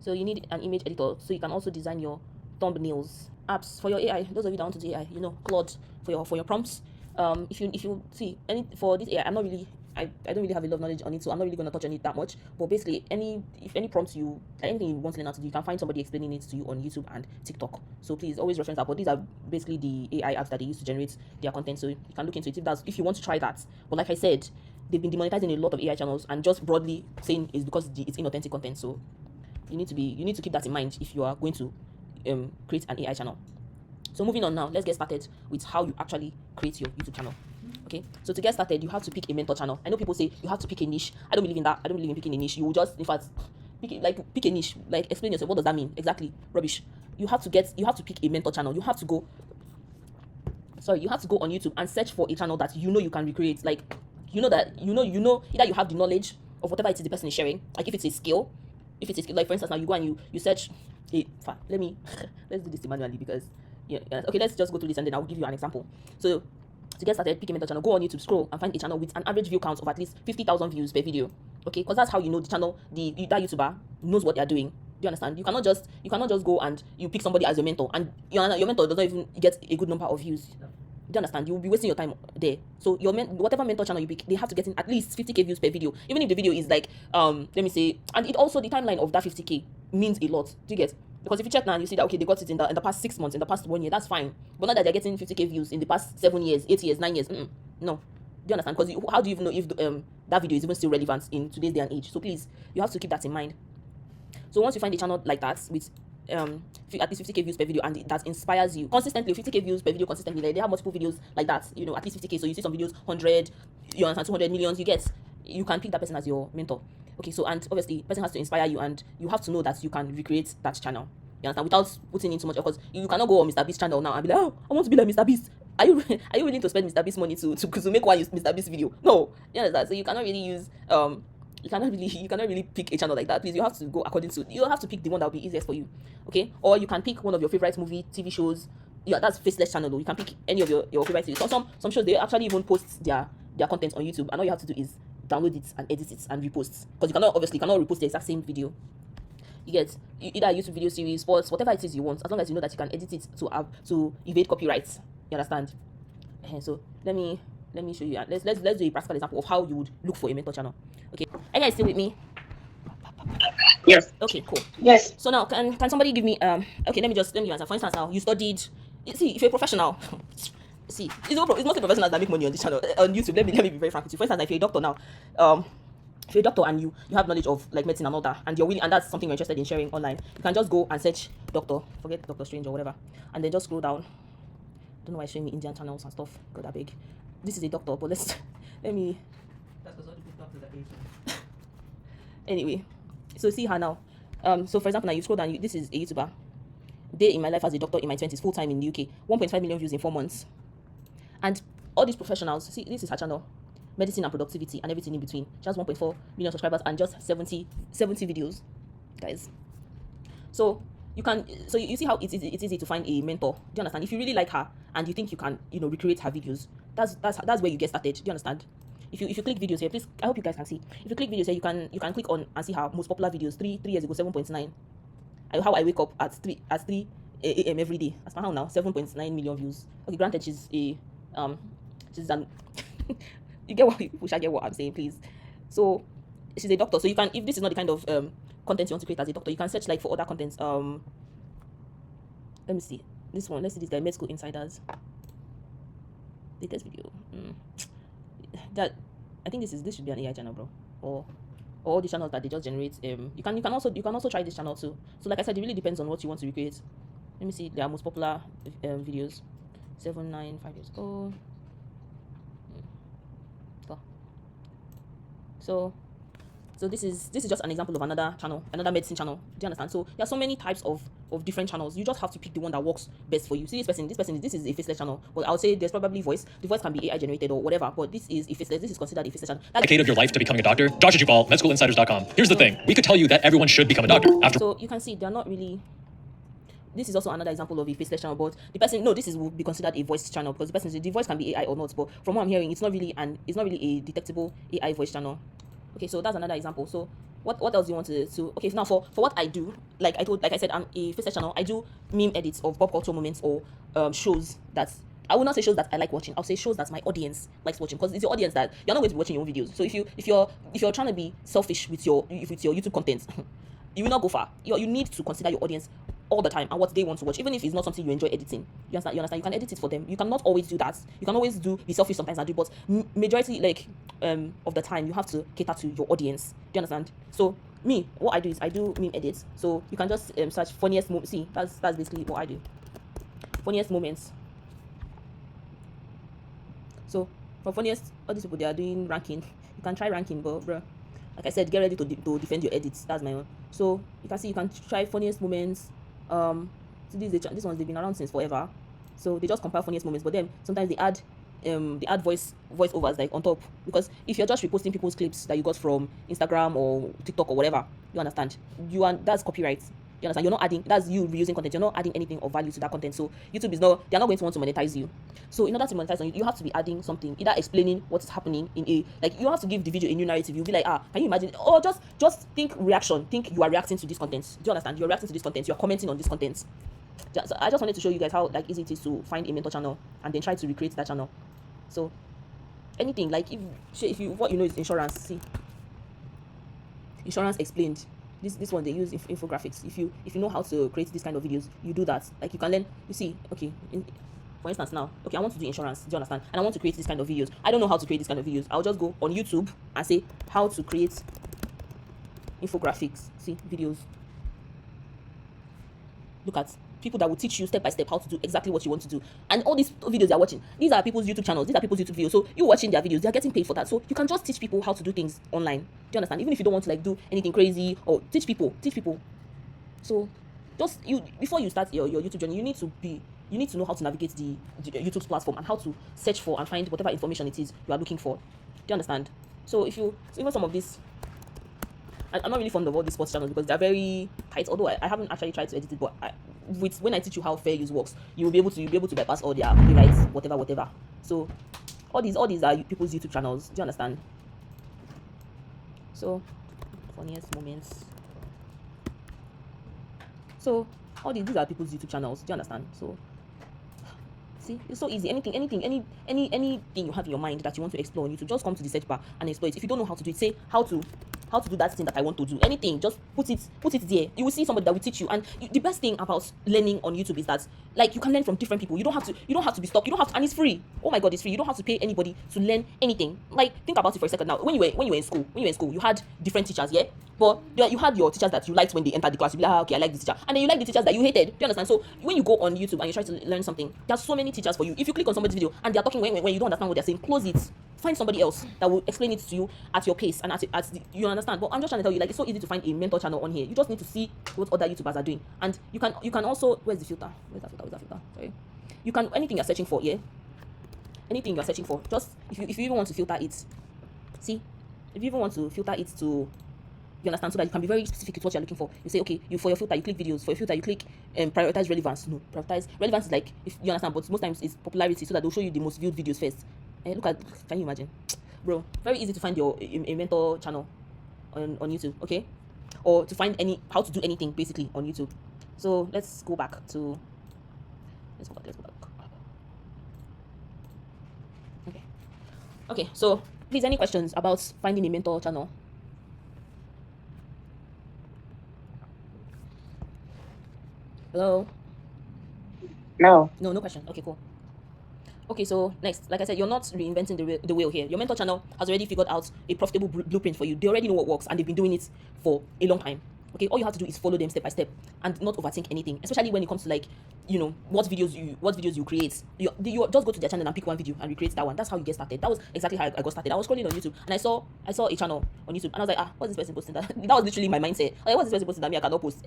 So you need an image editor, so you can also design your thumbnails. Apps for your AI. Those of you that want to do AI, Claude for your prompts. If you see for this AI, I don't really have a lot of knowledge on it, so I'm not really going to touch on it that much. But basically, if any prompts anything you want to learn how to do, you can find somebody explaining it to you on YouTube and TikTok. So please always reference that. But these are basically the AI apps that they use to generate their content. So you can look into it if you want to try that. But like I said, they've been demonetizing a lot of AI channels and just broadly saying it's because it's inauthentic content. So you need to keep that in mind if you are going to create an AI channel. So moving on now, let's get started with how you actually create your YouTube channel. Okay, so to get started, you have to pick a mentor channel. I know people say you have to pick a niche. I don't believe in that. I don't believe in picking a niche. You will just, in fact, pick a niche. Like explain yourself. What does that mean exactly? Rubbish. You have to pick a mentor channel. You have to go on YouTube and search for a channel that you can recreate. Like either you have the knowledge of whatever it is the person is sharing. Like if it's a skill, like for instance, now you go and you search. Let's do this manually because okay, let's just go through this and then I'll give you an example. So to get started, pick a mentor channel, go on YouTube, scroll and find a channel with an average view count of at least 50,000 views per video. Okay, because that's how you know the channel, that YouTuber knows what they're doing. Do you understand? You cannot just go and you pick somebody as your mentor and your mentor doesn't even get a good number of views. Do you understand? You will be wasting your time there. So whatever mentor channel you pick, they have to get in at least 50k views per video. Even if the video is like let me say, and it also, the timeline of that 50k means a lot. Do you get? Because if you check now and you see that okay, they got it in the past 6 months, in the past 1 year, that's fine. But not that they're getting 50k views in the past 7 years, 8 years, 9 years. No. Do you understand? Because how do you even know if that video is even still relevant in today's day and age? So please, you have to keep that in mind. So once you find a channel like that with at least 50k views per video and that inspires you consistently, 50k views per video consistently, like they have multiple videos like that, at least 50k. So you see some videos 100, 200 millions, you can pick that person as your mentor. Okay, so and obviously the person has to inspire you and you have to know that you can recreate that channel. You understand? Without putting in too much, because you cannot go on Mr. Beast channel now and be like, oh, I want to be like Mr. Beast. Are you willing to spend Mr. Beast money to make one Mr. Beast video? No, you understand? So you cannot really use you cannot really pick a channel like that. Please, you have to go you have to pick the one that will be easiest for you. Okay, or you can pick one of your favorite movie, TV shows. Yeah, that's faceless channel though. You can pick any of your favorite series. Some shows, they actually even post their content on YouTube, and all you have to do is download it and edit it and repost, because you cannot repost the exact same video. You get either a YouTube video series, sports, whatever it is you want, as long as you know that you can edit it to evade copyright. You understand? So let me show you. Let's do a practical example of how you would look for a mentor channel. Okay, are you guys still with me? Yes. Okay, cool. Yes. So now can somebody give me okay, let me answer. For instance, now you studied. See, if you're a professional, see, it's mostly professionals that make money on this channel on YouTube. Let me be very frank with you. For instance, if you're a doctor now, if you're a doctor and you have knowledge of like medicine and all that, and you're willing, and that's something you're interested in sharing online, you can just go and search doctor, forget Doctor Strange or whatever, and then just scroll down. Don't know why it's showing me Indian channels and stuff. God, abeg. This is a doctor, but let me. That's because all the good doctors are paid. Anyway, so see her now. So for example, now you scroll down. This is a YouTuber. Day in my life as a doctor in my 20s, full time in the UK. 1.5 million views in 4 months. And all these professionals, see, this is her channel. Medicine and productivity and everything in between. She has 1.4 million subscribers and just 70 videos, guys. So you see how it's easy to find a mentor. Do you understand? If you really like her and you think you can recreate her videos, that's where you get started. Do you understand? If you click videos here, please, I hope you guys can see. If you click videos here, you can click on and see her most popular videos. 3 years ago, 7.9. How I wake up at 3 a.m. every day. As per how now, 7.9 million views. Okay, granted, she's an you get what people should get what I'm saying, please. So she's a doctor, so you can, if this is not the kind of content you want to create as a doctor, you can search like for other contents. Let me see this one. Let's see this guy, med school insiders. Latest video. That I think this should be an AI channel, bro, or all the channels that they just generate. You can also try this channel too. So like I said, it really depends on what you want to recreate. Let me see their most popular videos. 5 years ago. So this is just an example of another channel, another medicine channel. Do you understand? So there are so many types of different channels. You just have to pick the one that works best for you. See, this is a faceless channel, but I would say there's probably voice. The voice can be AI generated or whatever, but this is a faceless. This is considered a faceless channel. That's decade of your life to becoming a doctor? Dr. Jubal, medschoolinsiders.com. Here's the thing. We could tell you that everyone should become a doctor. So you can see they're not really. This is also another example of a faceless channel, but the person, no, will be considered a voice channel because the voice can be AI or not, but from what I'm hearing, it's not really a detectable AI voice channel. Okay, so that's another example. So what else do you want to okay, now for what I do, like I said, I'm a faceless channel. I do meme edits of pop culture moments or shows that I will not say shows that I like watching. I'll say shows that my audience likes watching, because it's your audience that you're not going to be watching your own videos. So if you're trying to be selfish with your YouTube content, you will not go far. You need to consider your audience all the time and what they want to watch, even if it's not something you enjoy editing. You understand? You can edit it for them. You cannot always do that. You can always be selfish sometimes and do, but majority of the time you have to cater to your audience. Do you understand? So me, what I do is I do meme edits. So you can just search funniest moments. See, that's basically what I do. Funniest moments. So for funniest, all these people, they are doing ranking. You can try ranking, but bro, like I said, get ready to defend your edits. That's my own. So you can see, you can try funniest moments. So these ones, they've been around since forever. So they just compile funniest moments, but then sometimes they add voiceovers like on top, because if you're just reposting people's clips that you got from Instagram or TikTok or whatever, you understand, that's copyright. You understand? You're not adding, that's you reusing content. You're not adding anything of value to that content. So YouTube they're not going to want to monetize you. So in order to monetize on you have to be adding something, either explaining what's happening in you have to give the video a new narrative. You'll be like, can you imagine? Or just think reaction. Think you are reacting to this content. Do you understand? You're reacting to this content. You're commenting on this content. So I just wanted to show you guys how easy it is to find a mentor channel and then try to recreate that channel. So anything, like if you what you know is insurance. See, insurance explained. This one, they use infographics. If you know how to create this kind of videos, you do that. Like you can learn. You see, okay. For instance, now, okay, I want to do insurance. Do you understand? And I want to create this kind of videos. I don't know how to create this kind of videos. I'll just go on YouTube and say how to create infographics. See, videos. Look at people that will teach you step by step how to do exactly what you want to do. And all these videos you're watching, these are people's YouTube channels, these are people's YouTube videos. So you watching their videos, they're getting paid for that. So you can just teach people how to do things online. Do you understand? Even if you don't want to do anything crazy, or teach people. So just before you start your YouTube journey, you need to know how to navigate the YouTube's platform and how to search for and find whatever information it is you are looking for. Do you understand? So even some of this, I'm not really fond of all these sports channels because they're very tight. Although I haven't actually tried to edit it, but when I teach you how fair use works, you'll be able to bypass all their copyrights, whatever. So all these are people's YouTube channels. Do you understand? So funniest moments. So all these are people's YouTube channels. Do you understand? So see, it's so easy. Anything you have in your mind that you want to explore on YouTube, just come to the search bar and explore it. If you don't know how to do it, say how to do that thing that I want to do. Anything, just put it there. You will see somebody that will teach you. And the best thing about learning on YouTube is that you can learn from different people. You don't have to be stuck. You don't have to, and it's free. Oh my god, it's free. You don't have to pay anybody to learn anything. Think about it for a second now. When you were in school, you had different teachers, yeah? But you had your teachers that you liked when they entered the class. You'd be like, okay, I like this teacher. And then you like the teachers that you hated. Do you understand? So when you go on YouTube and you try to learn something, there's so many teachers for you. If you click on somebody's video and they're talking when you don't understand what they're saying, close it. Find somebody else that will explain it to you at your pace and you understand. But I'm just trying to tell you, it's so easy to find a mentor channel on here. You just need to see what other YouTubers are doing. And you can also, where's the filter? Where's that filter? Sorry. You can, anything you're searching for, yeah? Anything you're searching for, just if you even want to filter it, see? If you even want to filter it to, you understand, so that you can be very specific with what you're looking for. You say, okay, for your filter, you click videos. For your filter, you click prioritize relevance. No, prioritize relevance is if you understand, but most times it's popularity, so that they'll show you the most viewed videos first. Look at, can you imagine? Bro, very easy to find a mentor channel on YouTube, okay? Or to find how to do anything basically on YouTube. So let's go back to Let's go back. Let's go back. Okay. Okay. So please, any questions about finding a mentor channel? Hello. No. No question. Okay, cool. Okay, so next, like I said, you're not reinventing the wheel here. Your mentor channel has already figured out a profitable blueprint for you. They already know what works and they've been doing it for a long time. Okay, all you have to do is follow them step by step and not overthink anything, especially when it comes to like, what videos you create. You just go to their channel and pick one video and recreate that one. That's how you get started. That was exactly how I got started. I was scrolling on YouTube and I saw a channel on YouTube and I was like, what's this person posting that? That was literally my mindset. Like, what's this person posting that me I cannot post?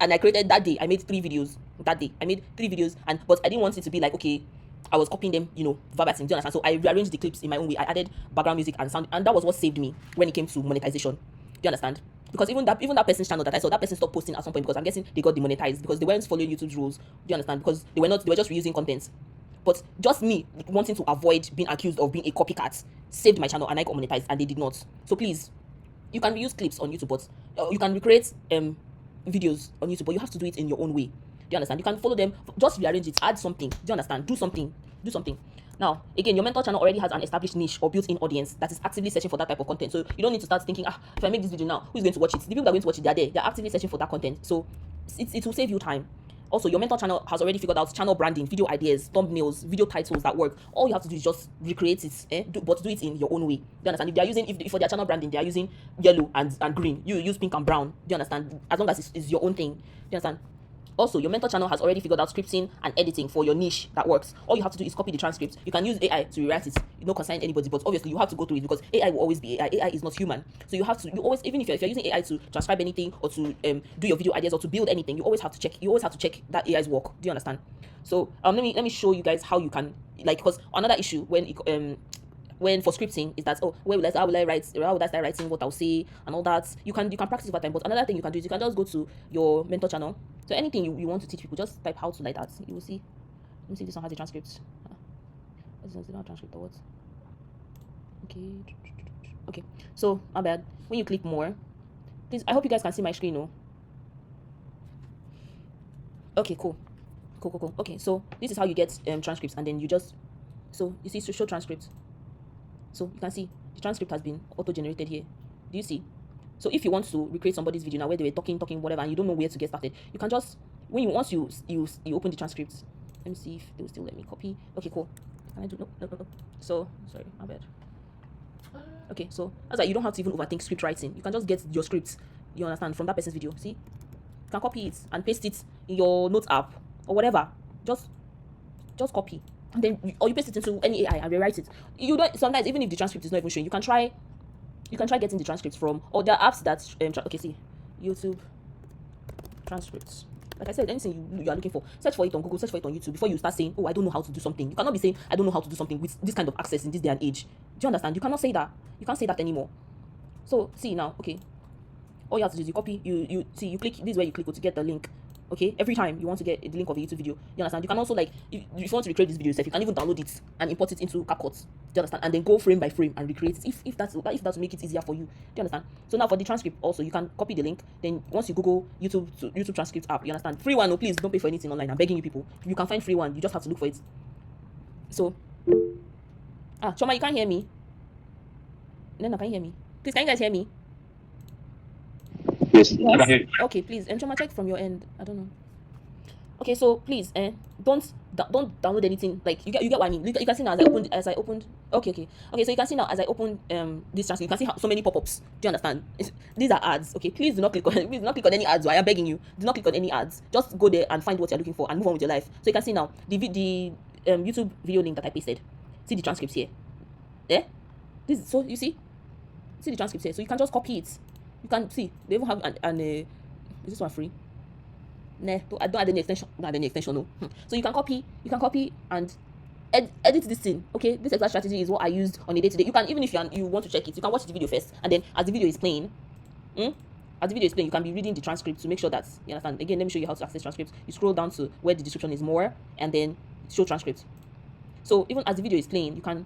And I created that day. I made 3 videos that day. I made 3 videos, but I didn't want it to be like, okay, I was copying them, verbatim. Do you understand? So I rearranged the clips in my own way. I added background music and sound, and that was what saved me when it came to monetization. Do you understand? Because even that person's channel that I saw, that person stopped posting at some point because I'm guessing they got demonetized because they weren't following YouTube's rules. Do you understand? Because they were just reusing content. But just me wanting to avoid being accused of being a copycat saved my channel and I got monetized and they did not. So please, you can reuse clips on YouTube, but you can recreate videos on YouTube, but you have to do it in your own way. Do you understand? You can follow them, just rearrange it, add something. Do you understand? Do something. Now, again, your mentor channel already has an established niche or built-in audience that is actively searching for that type of content. So you don't need to start thinking, if I make this video now, who's going to watch it? The people that are going to watch it, they're there. They're actively searching for that content. So it will save you time. Also, your mentor channel has already figured out channel branding, video ideas, thumbnails, video titles that work. All you have to do is just recreate it, but do it in your own way. Do you understand? If they are using, if for their channel branding, they are using yellow and green, you use pink and brown. Do you understand? As long as it's your own thing. Do you understand? Also, your mentor channel has already figured out scripting and editing for your niche that works. All you have to do is copy the transcript. You can use AI to rewrite it. You don't concern anybody, but obviously you have to go through it because AI will always be AI. AI is not human. So you always, even if you're using AI to transcribe anything or to do your video ideas or to build anything, you always have to check that AI's work. Do you understand? So let me show you guys how you can, like, because another issue when for scripting is that, how would I start writing what I'll say and all that. You can practice over time, but another thing you can do is you can just go to your mentor channel. So anything you want to teach people, just type how to like that. You will see. Let me see if this one has a transcript. This one's not a transcript or what? Okay. So my bad. When you click more, please, I hope you guys can see my screen, no? Okay, cool. Okay, so this is how you get transcripts, and then you just, so you see, show transcripts. So you can see the transcript has been auto-generated here. Do you see? So if you want to recreate somebody's video now where they were talking whatever, and you don't know where to get started, you can just, once you open the transcripts, let me see if they will still let me copy. Okay, cool. Can I do no. So sorry, my bad. Okay, so that's why you don't have to even overthink script writing. You can just get your scripts, you understand, from that person's video. See, you can copy it and paste it in your notes app or whatever. Just copy. And then you paste it into any AI and rewrite it. You don't, sometimes even if the transcript is not even showing, you can try getting the transcripts from, or there are apps that okay, see, YouTube transcripts. Like I said, anything you are looking for, search for it on Google, search for it on YouTube before you start saying, I don't know how to do something. You cannot be saying, I don't know how to do something with this kind of access in this day and age. Do you understand? You cannot say that. You can't say that anymore. So see now, okay, all you have to do is you copy, you see, you click, this is where you click to get the link. Okay, every time you want to get the link of a YouTube video, you understand? You can also, like, if you want to recreate this video yourself, you can even download it and import it into CapCut. Do you understand? And then go frame by frame and recreate it if that's to make it easier for you. Do you understand? So now for the transcript also, you can copy the link. Then once you Google YouTube transcript app, you understand? Free one, no, please don't pay for anything online. I'm begging you people. You can find free one. You just have to look for it. So, Choma, you can't hear me. No, can you hear me? Please, can you guys hear me? Yes. Okay, please, Choma, check from your end. I don't know. Okay, so please, don't download anything. Like, you get what I mean. You can see now as I opened. Okay. So you can see now as I opened this transcript, you can see so many pop-ups. Do you understand? These are ads. Okay, please do not click on any ads. I am begging you. Do not click on any ads. Just go there and find what you're looking for and move on with your life. So you can see now the YouTube video link that I pasted. See the transcripts here. Yeah. So you see the transcripts here. So you can just copy it. You can see they even have is this one free? Nah, I don't add any extension. Don't add any extension, no. So you can copy and edit this thing. Okay, this exact strategy is what I used on a day-to-day. You can, even if you want to check it, you can watch the video first, and then as the video is playing, you can be reading the transcript to make sure that you understand. Again, let me show you how to access transcripts. You scroll down to where the description is more, and then show transcript. So even as the video is playing, you can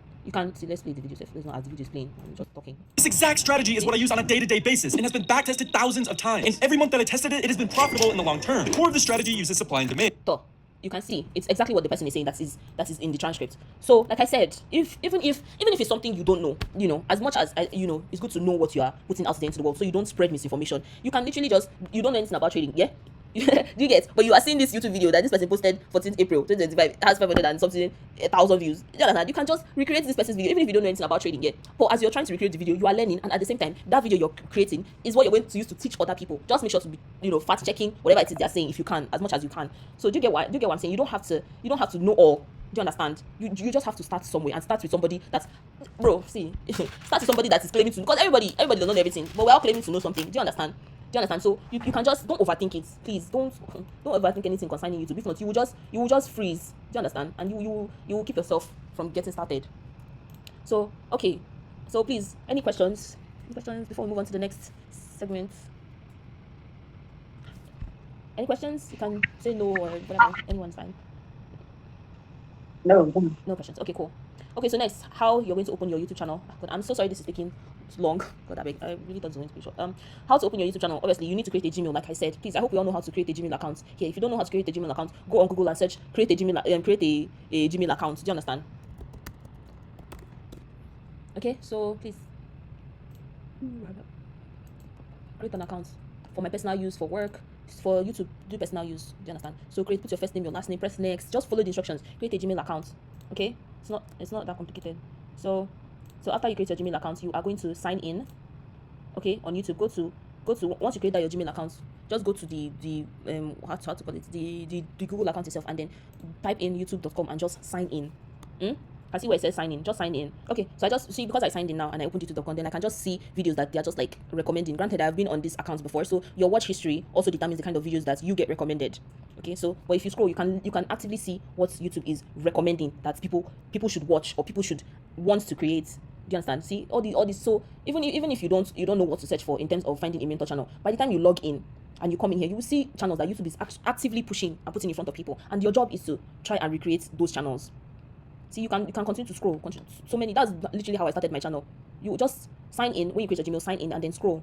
see. Let's play the video. Let's not as the video is playing. I'm just talking. This exact strategy is what I use on a day-to-day basis and has been back-tested thousands of times. And every month that I tested it, it has been profitable in the long term. The core of the strategy uses supply and demand. So, you can see it's exactly what the person is saying that is in the transcript. So like I said, if even if it's something you don't know, as much as it's good to know what you are putting out there into the world, so you don't spread misinformation. You can literally just, you don't know anything about trading, yeah. Do you get? But you are seeing this YouTube video that this person posted 14th April 2025, has 500 and something 1,000 views. Do you understand? You can just recreate this person's video even if you don't know anything about trading yet. But as you're trying to recreate the video, you are learning, and at the same time, that video you're creating is what you're going to use to teach other people. Just make sure to be, fact checking whatever it is they're saying if you can, as much as you can. So do you get what I'm saying? You don't have to know all. Do you understand? You just have to start somewhere, and start with somebody that's, bro. See, start with somebody that is claiming to, because everybody doesn't know everything, but we're all claiming to know something. Do you understand? So you can just, don't overthink it, please. Don't overthink anything concerning YouTube. If not, you will just freeze. Do you understand? And you will keep yourself from getting started. So okay, so please, any questions? Before we move on to the next segment? Any questions? You can say no or whatever. Anyone's fine. No. No questions. Okay, cool. Okay, so next, how you're going to open your YouTube channel. God, I'm so sorry this is taking long. God, I really thought it was going to be short. How to open your YouTube channel? Obviously, you need to create a Gmail, like I said. Please, I hope we all know how to create a Gmail account here. If you don't know how to create a Gmail account, go on Google and search create a Gmail a Gmail account. Do you understand? Okay, so please create an account for my personal use, for work, for you to do personal use. Do you understand? So put your first name, your last name, press next. Just follow the instructions. Create a Gmail account. Okay, it's not that complicated. So after you create your Gmail account, you are going to sign in. Okay, on YouTube, go to once you create that your Gmail account, just go to the how to call it, the Google account itself, and then type in youtube.com and just sign in. I see where it says sign in. Just sign in. Okay, so I just see, because I signed in now and I opened youtube.com, then I can just see videos that they are just like recommending. Granted, I've been on this account before, so your watch history also determines the kind of videos that you get recommended. Okay, so but if you scroll, you can actively see what YouTube is recommending that people should watch, or people should want to create. Do you understand? See all these. So even if you don't know what to search for in terms of finding a mentor channel, by the time you log in and you come in here, you will see channels that YouTube is actively pushing and putting in front of people, and your job is to try and recreate those channels. See, you can continue to scroll. So many. That's literally how I started my channel. You just sign in. When you create your Gmail, sign in and then scroll.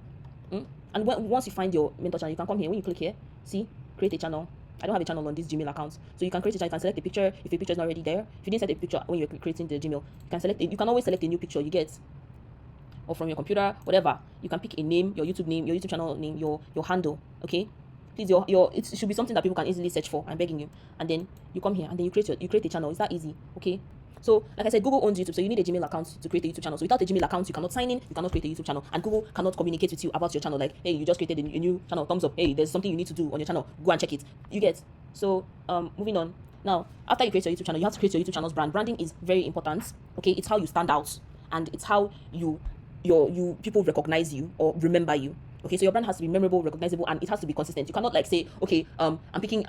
And once you find your mentor channel, you can come here. When you click here, see, create a channel. I don't have a channel on this Gmail account, so you can create a channel. You can select a picture if your picture is not already there. If you didn't set a picture when you're creating the Gmail, you can select it. You can always select a new picture, you get, or from your computer, whatever. You can pick a name, your YouTube channel name, your handle. Okay, please, it should be something that people can easily search for. I'm begging you. And then you come here and then you create a channel. It's that easy. Okay. So, like I said, Google owns YouTube, so you need a Gmail account to create a YouTube channel. So without a Gmail account, you cannot sign in, you cannot create a YouTube channel, and Google cannot communicate with you about your channel. Like, hey, you just created a new channel, thumbs up. Hey, there's something you need to do on your channel. Go and check it. You get? So, moving on. Now, after you create your YouTube channel, you have to create your YouTube channel's brand. Branding is very important. Okay, it's how you stand out, and it's how people recognize you or remember you. Okay, so your brand has to be memorable, recognizable, and it has to be consistent. You cannot like say, okay, I'm picking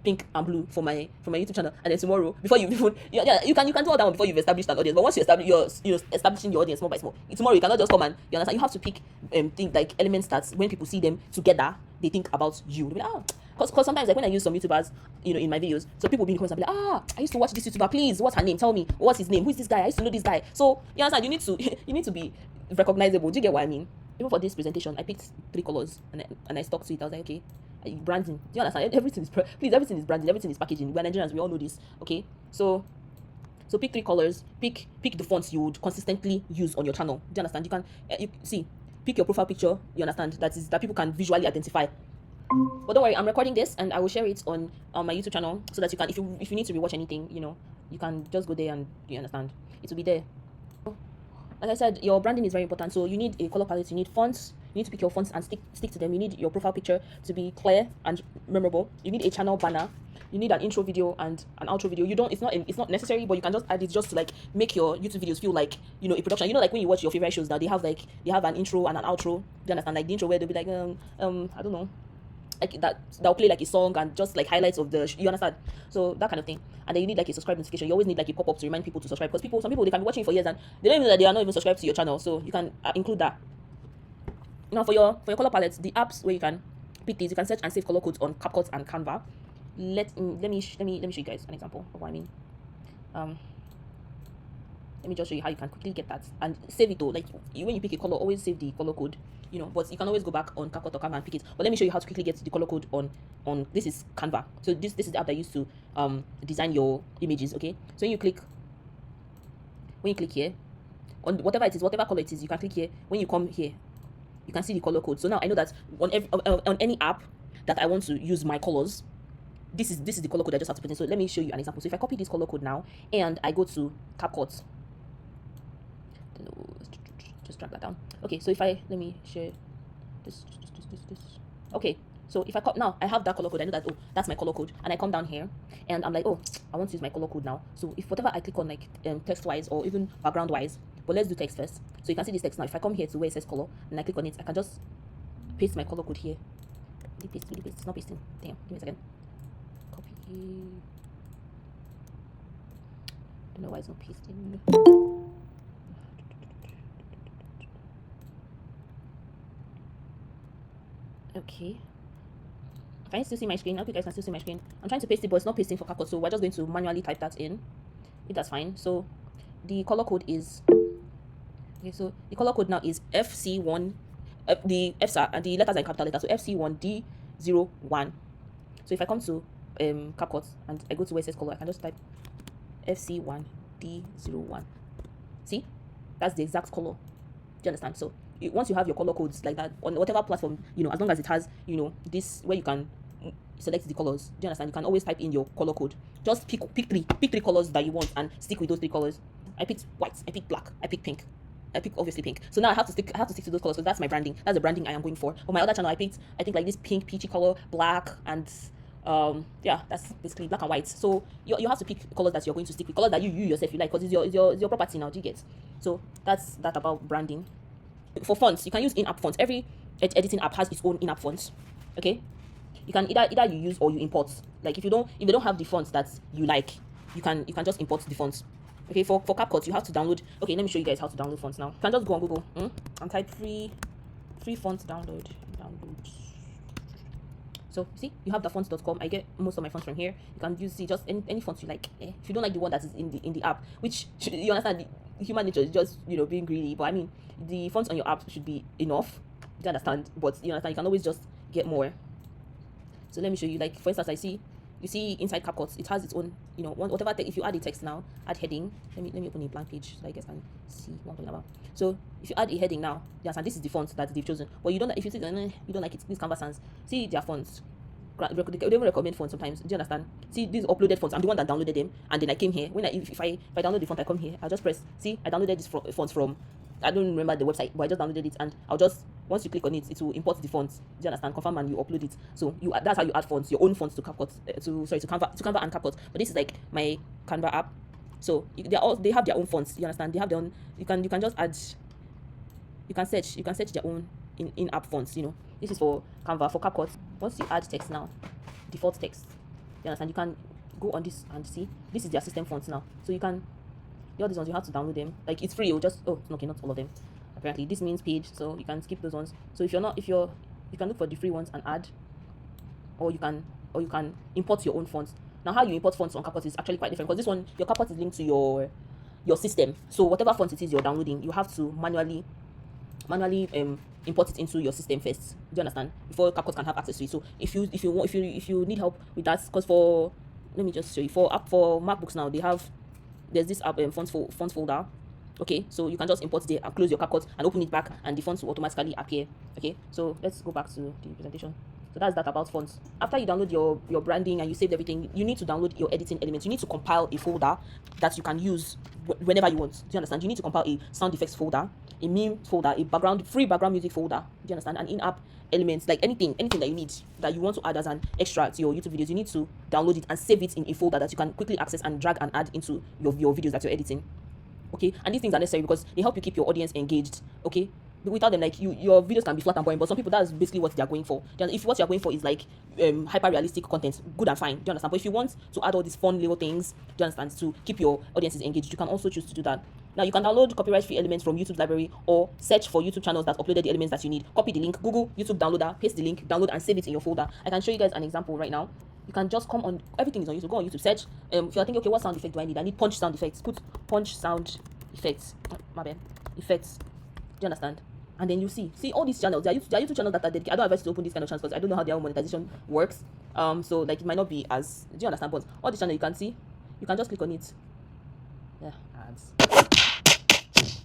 pink and blue for my YouTube channel, and then tomorrow, before you even you can do all that one before you've established an audience. But once you establish you're establishing your audience small by small, tomorrow you cannot just come and, you understand, you have to pick things like elements that when people see them together, they think about you. They'll be like, because sometimes, like when I use some YouTubers, in my videos, so people be in the comments and be like, I used to watch this YouTuber, please, what's her name? Tell me, what's his name? Who is this guy? I used to know this guy. So you understand, you need to be recognizable. Do you get what I mean? Even for this presentation, I picked 3 colors and I stuck to it. I was like, okay, branding. Do you understand? Everything is everything is branding, everything is packaging. We're Nigerians, we all know this. Okay, so pick 3 colors. Pick the fonts you would consistently use on your channel. Do you understand? You can you see, pick your profile picture. You understand that people can visually identify. But don't worry, I'm recording this and I will share it on my YouTube channel, so that you can, if you need to rewatch anything, you can just go there and, you understand, it will be there. Like I said, your branding is very important. So you need a color palette, you need fonts, you need to pick your fonts and stick to them. You need your profile picture to be clear and memorable. You need a channel banner. You need an intro video and an outro video. It's not necessary, but you can just add it just to like make your YouTube videos feel like, a production. Like when you watch your favorite shows now, they have an intro and an outro. Do you understand? Like the intro where they'll be like I don't know, like that'll play like a song and just like highlights of the you understand, so that kind of thing. And then you need like a subscribe notification. You always need like a pop-up to remind people to subscribe, because some people, they can be watching for years and they don't even know that they are not even subscribed to your channel, so you can include that. Now for your color palettes, the apps where you can pick these, you can search and save color codes on CapCut and Canva. Let me show you guys an example of what I mean. Let me just show you how you can quickly get that and save it though. Like when you pick a color, always save the color code. you know, but you can always go back on CapCut or Canva and pick it. But let me show you how to quickly get the color code on this is Canva. So this is the app that I use to design your images. Okay, so when you click here on whatever it is, whatever color it is, you can click here. When you come here, you can see the color code. So now I know that on any app that I want to use my colors, this is the color code I just have to put in. So let me show you an example. So if I copy this color code now and I go to CapCut, just drag that down. Okay, so if let me share this. Okay, so if I now I have that color code, I know that, oh, that's my color code, and I come down here and I'm like, oh, I want to use my color code now. So if whatever I click on, like text wise or even background wise, but let's do text first. So you can see this text now. If I come here to where it says color and I click on it, I can just paste my color code here. Paste. It's not pasting. Damn, give me a second. Copy. Don't know why it's not pasting. Okay. Can you still see my screen? I hope you guys can still see my screen. I'm trying to paste it, but it's not pasting for CapCut, so we're just going to manually type that in. If that's fine. So the color code is, okay, so the color code now is FC1. The F's are the letters are in capital letters, so FC1D01. So if I come to CapCut and I go to where it says color, I can just type FC1D01. See, that's the exact color. Do you understand? So once you have your color codes like that on whatever platform, you know, as long as it has, you know, this where you can select the colors. Do you understand? You can always type in your color code. Just pick three colors that you want and stick with those 3 colors. I picked white, I picked black, I picked pink. I picked obviously pink. So now I have to stick to those colors. So that's my branding. That's the branding I am going for. On my other channel, I think like this pink, peachy color, black, and yeah, that's basically black and white. So you have to pick colors that you're going to stick with, colors that you yourself you like, because it's your property now. Do you get? So that's that about branding. For fonts, you can use in-app fonts. Every editing app has its own in-app fonts. Okay, you can either you use or you import. Like if they don't have the fonts that you like, you can just import the fonts. Okay, for CapCut you have to download. Okay, let me show you guys how to download fonts now. You can just go on Google and type free fonts download. So see, you have the fonts.com. I get most of my fonts from here. You can use just any fonts you like. If you don't like the one that is in the app, which you understand, the human nature is just, you know, being greedy. But I mean, the fonts on your app should be enough. Do you understand? But you understand, you can always just get more. So let me show you. Like for instance, you see inside CapCut, it has its own, you know, whatever. If you add a text now, add heading. Let me open a blank page so you guys can see what I'm talking about. So if you add a heading now, yes, and this is the font that they've chosen. But you don't, if you see you don't like it, these Canva sans, see their fonts. They don't recommend fonts sometimes. Do you understand? See these uploaded fonts. I'm the one that downloaded them, and then I came here. When if I download the font, I come here. I'll just press. See, I downloaded this fonts from. I don't remember the website, but I just downloaded it, and I'll just, once you click on it, it will import the fonts. Do you understand? Confirm and you upload it. So that's how you add fonts, your own fonts to CapCut, to Canva and CapCut. But this is like my Canva app. So they have their own fonts. You understand? They have their own. You can just add. You can search their own in-app fonts. You know, this is for Canva. For CapCut, once you add text now, default text. You understand? You can go on this and see. This is their system fonts now. So you can. All these ones you have to download them. Like it's free. You just okay, not all of them. Apparently, this means page, so you can skip those ones. So you can look for the free ones and add, or you can import your own fonts. Now, how you import fonts on CapCut is actually quite different, because this one, your CapCut is linked to your system. So whatever font it is you're downloading, you have to manually import it into your system first. Do you understand? Before CapCut can have access to it. So if you need help with that, because let me just show you, for MacBooks now, there's this app fonts folder. Okay, so you can just import there and close your CapCut and open it back, and the fonts will automatically appear. Okay, so let's go back to the presentation. So that's that about fonts. After you download your branding and you saved everything, you need to download your editing elements. You need to compile a folder that you can use whenever you want. Do you understand? You need to compile a sound effects folder, a meme folder, a free background music folder. Do you understand? And in-app elements, like anything that you need, that you want to add as an extra to your YouTube videos, you need to download it and save it in a folder that you can quickly access and drag and add into your videos that you're editing. Okay, and these things are necessary because they help you keep your audience engaged. Okay, without them, like your videos can be flat and boring, but some people, that's basically what they're going for. If what you're going for is like hyper realistic content, good and fine. Do you understand? But if you want to add all these fun little things, do you understand, to keep your audiences engaged, you can also choose to do that. Now you can download copyright free elements from YouTube's library, or search for YouTube channels that uploaded the elements that you need. Copy the link, Google YouTube downloader, paste the link, download and save it in your folder. I can show you guys an example right now. You can just come on, everything is on YouTube. Go on YouTube, search. If you're thinking, okay, what sound effect do I need? I need punch sound effects. Put punch sound effects. My bad. Effects. Do you understand? and then you see all these channels. There are YouTube channels that are dedicated. I don't advise you to open these kind of channels because I don't know how their own monetization works. So like it might not be as, do you understand? But all these channels you can see, you can just click on it. Yeah, ads. See,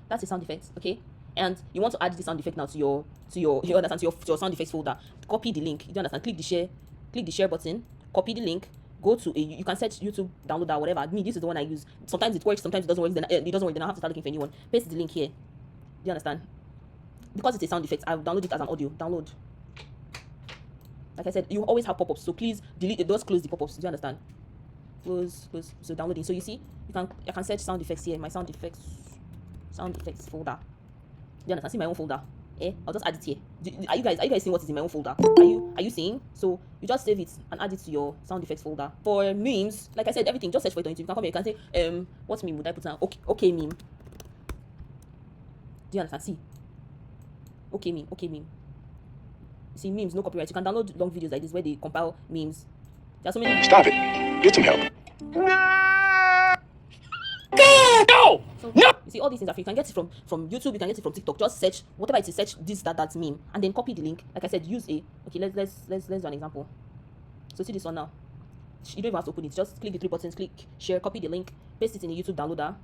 that's a sound effect, okay? And you want to add the sound effect now to your you understand, to your sound effects folder. Copy the link. You understand? Click the share button. Copy the link. Go to you can search YouTube downloader, whatever. Me, this is the one I use. Sometimes it works, sometimes it doesn't work. Then it doesn't work. Then I have to start looking for a new one. Paste the link here. Do you understand? Because it's a sound effect, I'll download it as an audio. Download. Like I said, you always have pop-ups, so please delete it. Just close the pop-ups. Do you understand? Close. So downloading. So you see, I can search sound effects here. My sound effects folder. Do you understand? See my own folder. I'll just add it here. Are you guys seeing what is in my own folder? Are you seeing? So you just save it and add it to your sound effects folder. For memes, like I said, everything, just search for it on YouTube. You can come here, you can say, what meme would I put on? Okay meme. Do you understand? See. Okay meme. See, memes, no copyright. You can download long videos like this where they compile memes. There are so many. Stop it. Get some help. No! So, No! you see, all these things are free. You can get it from YouTube. You can get it from TikTok. Just search whatever it is. Search this, that meme, and then copy the link. Like I said, use a. Okay, let's do an example. So see this one now. You don't even have to open it. Just click the three buttons. Click share. Copy the link. Paste it in the YouTube downloader.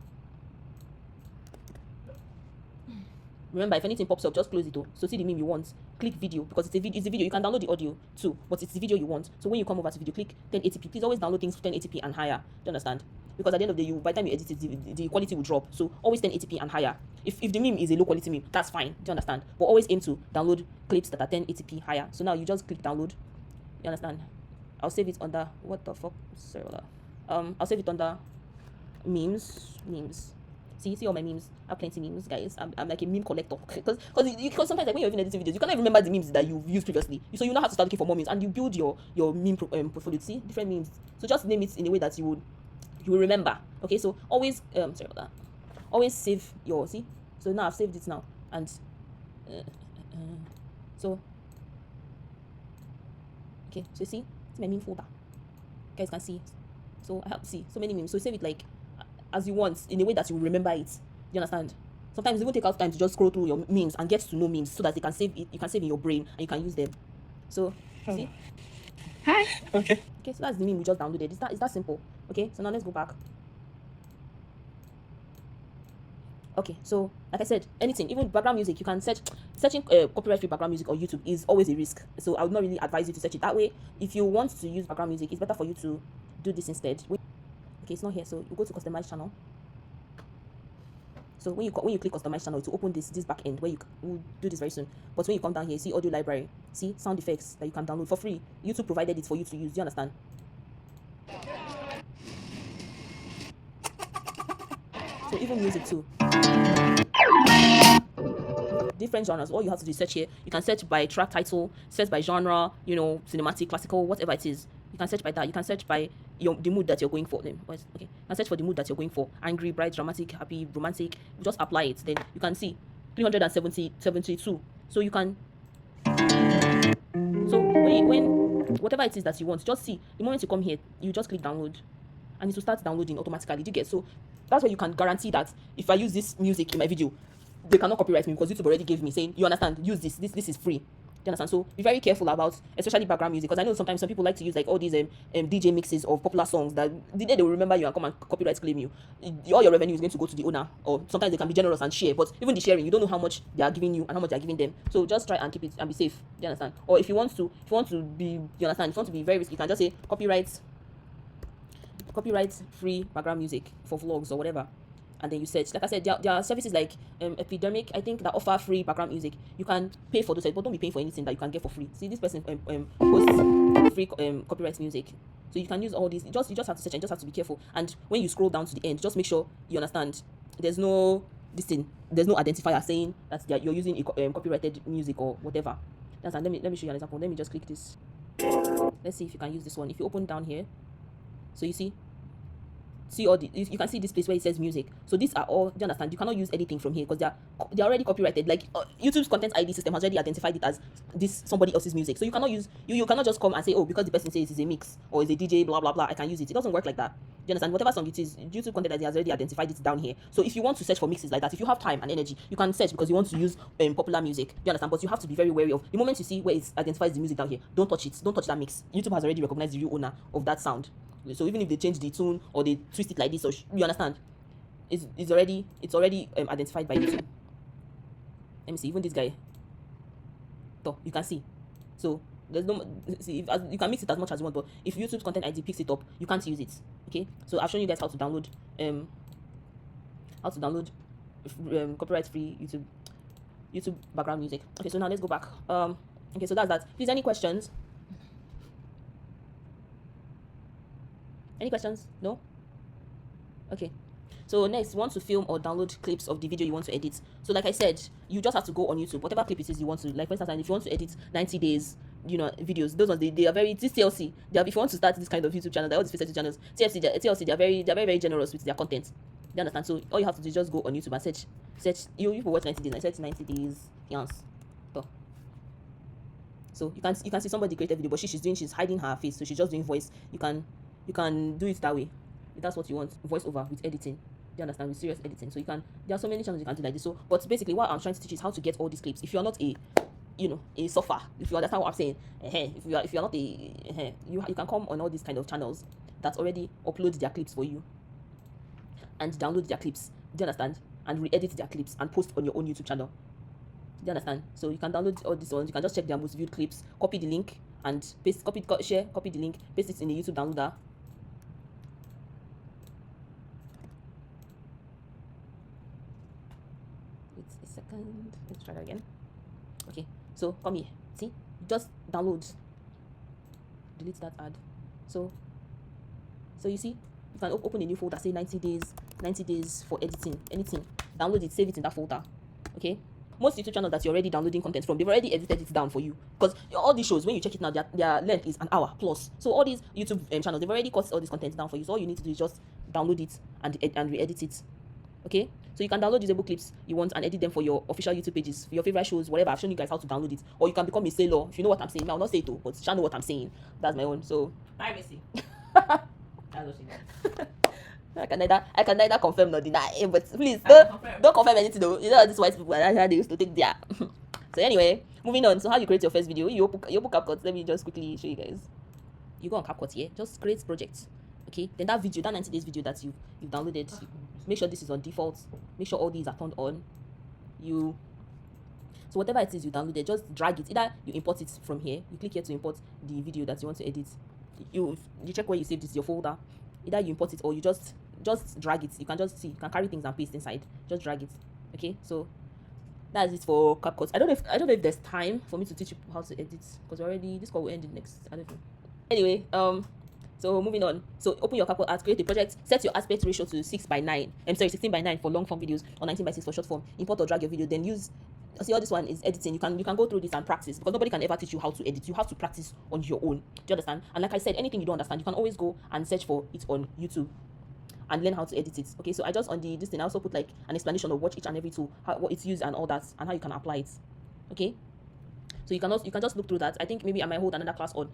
Remember, if anything pops up, just close it. So see the meme you want. Click video because it's a video. You can download the audio too, but it's the video you want. So when you come over to video, click 1080p. Please always download things 1080p and higher. Do you understand? Because at the end of the day, by the time you edit it, the quality will drop. So always 1080p and higher. If the meme is a low quality meme, that's fine. Do you understand? But always aim to download clips that are 1080p higher. So now you just click download. You understand? I'll save it under what the fuck? Sorry, I'll save it under memes. See all my memes. I have plenty memes, guys. I'm like a meme collector because sometimes like when you're even editing videos, you cannot remember the memes that you've used previously. So you now have to start looking for more memes, and you build your meme portfolio. See different memes. So just name it in a way that you will remember. Okay, so always sorry about that. Always save your see. So now I've saved it now, and so okay. So you see, it's my meme folder. You guys can see. So I have to see so many memes. So save it like as you want, in a way that you will remember it. You understand? Sometimes it will take out time to just scroll through your memes and get to know memes so that you can save it. You can save in your brain and you can use them. So see. Hi. Okay. Okay, so that's the meme we just downloaded. It's that simple. Okay, so now let's go back. Okay, so like I said, anything, even background music, you can searching copyright-free background music on YouTube is always a risk. So I would not really advise you to search it that way. If you want to use background music, it's better for you to do this instead. Okay, it's not here, so you go to customize channel. So when you click customize channel, to open this back end where we'll do this very soon. But when you come down here, see audio library, see sound effects that you can download for free. YouTube provided it for you to use. Do you understand? So even music too. Different genres. All you have to do is search here. You can search by track title, search by genre, cinematic, classical, whatever it is. You can search by that. You can search by the mood that you're going for. Then okay, you can search for the mood that you're going for. Angry, bright, dramatic, happy, romantic. You just apply it. Then you can see 372. So you can. So when whatever it is that you want, just see. The moment you come here, you just click download, and it will start downloading automatically. Do you get? So that's why you can guarantee that if I use this music in my video, they cannot copyright me because YouTube already gave me saying, you understand, use this is free. Do you understand? So be very careful about especially background music, because I know sometimes some people like to use like all these DJ mixes of popular songs that the day they will remember you and come and copyright claim you, all your revenue is going to go to the owner, or sometimes they can be generous and share, but even the sharing, you don't know how much they are giving you and how much they are giving them. So just try and keep it and be safe. Do you understand? Or if you want to be, you understand, if you want to be very risky, you can just say copyright free background music for vlogs or whatever, and then you search. Like I said, there are services like Epidemic, I think, that offer free background music. You can pay for those, but don't be paying for anything that you can get for free. See, this person posts free copyright music, so you can use all these. You just have to search and just have to be careful. And when you scroll down to the end, just make sure you understand there's no identifier saying that you're using copyrighted music or whatever. Let me show you an example. Let me just click this. Let's see if you can use this one. If you open down here, so you see see all the, you can see this place where it says music. So these are all, do you understand? You cannot use anything from here because they're already copyrighted. Like YouTube's content ID system has already identified it as this somebody else's music. So you cannot use, you cannot just come and say, oh, because the person says it's a mix or it's a DJ, blah blah blah, I can use it. It doesn't work like that. Do you understand? Whatever song it is, YouTube content ID has already identified it down here. So if you want to search for mixes like that, if you have time and energy, you can search because you want to use popular music. Do you understand? But you have to be very wary of the moment you see where it identifies the music down here. Don't touch it. Don't touch that mix. YouTube has already recognized the real owner of that sound. So even if they change the tune or they twist it like this, or you understand, it's already identified by YouTube. Let me see. Even this guy, so you can see. So there's no, see, you can mix it as much as you want, but if YouTube's content ID picks it up, you can't use it. Okay. So I've shown you guys how to download copyright free YouTube background music. Okay. So now let's go back. Okay. So that's that. Please, any questions? Any questions? No? Okay. So next, you want to film or download clips of the video you want to edit. So like I said, you just have to go on YouTube, whatever clip it is you want to, like for instance, if you want to edit 90 days, videos, those ones, they are very, this TLC, if you want to start this kind of YouTube channel, they're all these faceless channels, TLC, they're very generous with their content. You understand? So all you have to do is just go on YouTube and search, you will watch 90 days, I search 90 days, yes. So you can see somebody created a video, but she's hiding her face, so she's just doing voice. You can do it that way if that's what you want, voiceover with editing. Do you understand? With serious editing. So there are so many channels you can do like this. So but basically what I'm trying to teach is how to get all these clips. If you're not a suffer, if you understand what I'm saying, if you're not you can come on all these kind of channels that already upload their clips for you and download their clips. Do you understand? And re-edit their clips and post on your own YouTube channel. Do you understand? So you can download all these ones. You can just check their most viewed clips, copy the link and paste, copy the link, paste it in the YouTube downloader. Wait a second. Let's try that again. Okay. So come here. See? Just download. Delete that ad. So you see, you can open a new folder, say 90 days for editing, anything. Download it, save it in that folder. Okay? Most YouTube channels that you're already downloading content from, they've already edited it down for you. Because all these shows, when you check it now, their length is an hour plus. So all these YouTube channels, they've already cut all this content down for you. So all you need to do is just download it and re-edit it. Okay? So you can download usable clips you want and edit them for your official YouTube pages, for your favorite shows, whatever. I've shown you guys how to download it. Or you can become a sailor. If you know what I'm saying. I'll not say it though, but you know what I'm saying. That's my own. So privacy. I can neither confirm nor deny, but please don't confirm anything though. You know these white people, that's how they used to think their. So anyway, moving on. So how you create your first video? You open CapCut. Let me just quickly show you guys. You go on CapCut here, just create projects. Okay, then that 90 days video that you've downloaded, make sure this is on default. Make sure all these are turned on. So whatever it is you downloaded, just drag it. Either you import it from here. You click here to import the video that you want to edit. You check where you saved it, your folder. Either you import it or you just drag it. You can just see, you can carry things and paste inside. Just drag it. Okay, so that's it for CapCut. I don't know if there's time for me to teach you how to edit because already this call will end in next. I don't know. Anyway, so moving on. So open your CapCut ads, create a project, set your aspect ratio to 6:9. 16:9 for long form videos or 19:6 for short form. Import or drag your video, then use. See, all this one is editing. You can go through this and practice because nobody can ever teach you how to edit. You have to practice on your own. Do you understand? And like I said, anything you don't understand, you can always go and search for it on YouTube and learn how to edit it. Okay, so I just on this thing I also put like an explanation of what each and every tool, what it's used and all that, and how you can apply it. Okay, so you can just look through that. I think maybe I might hold another class on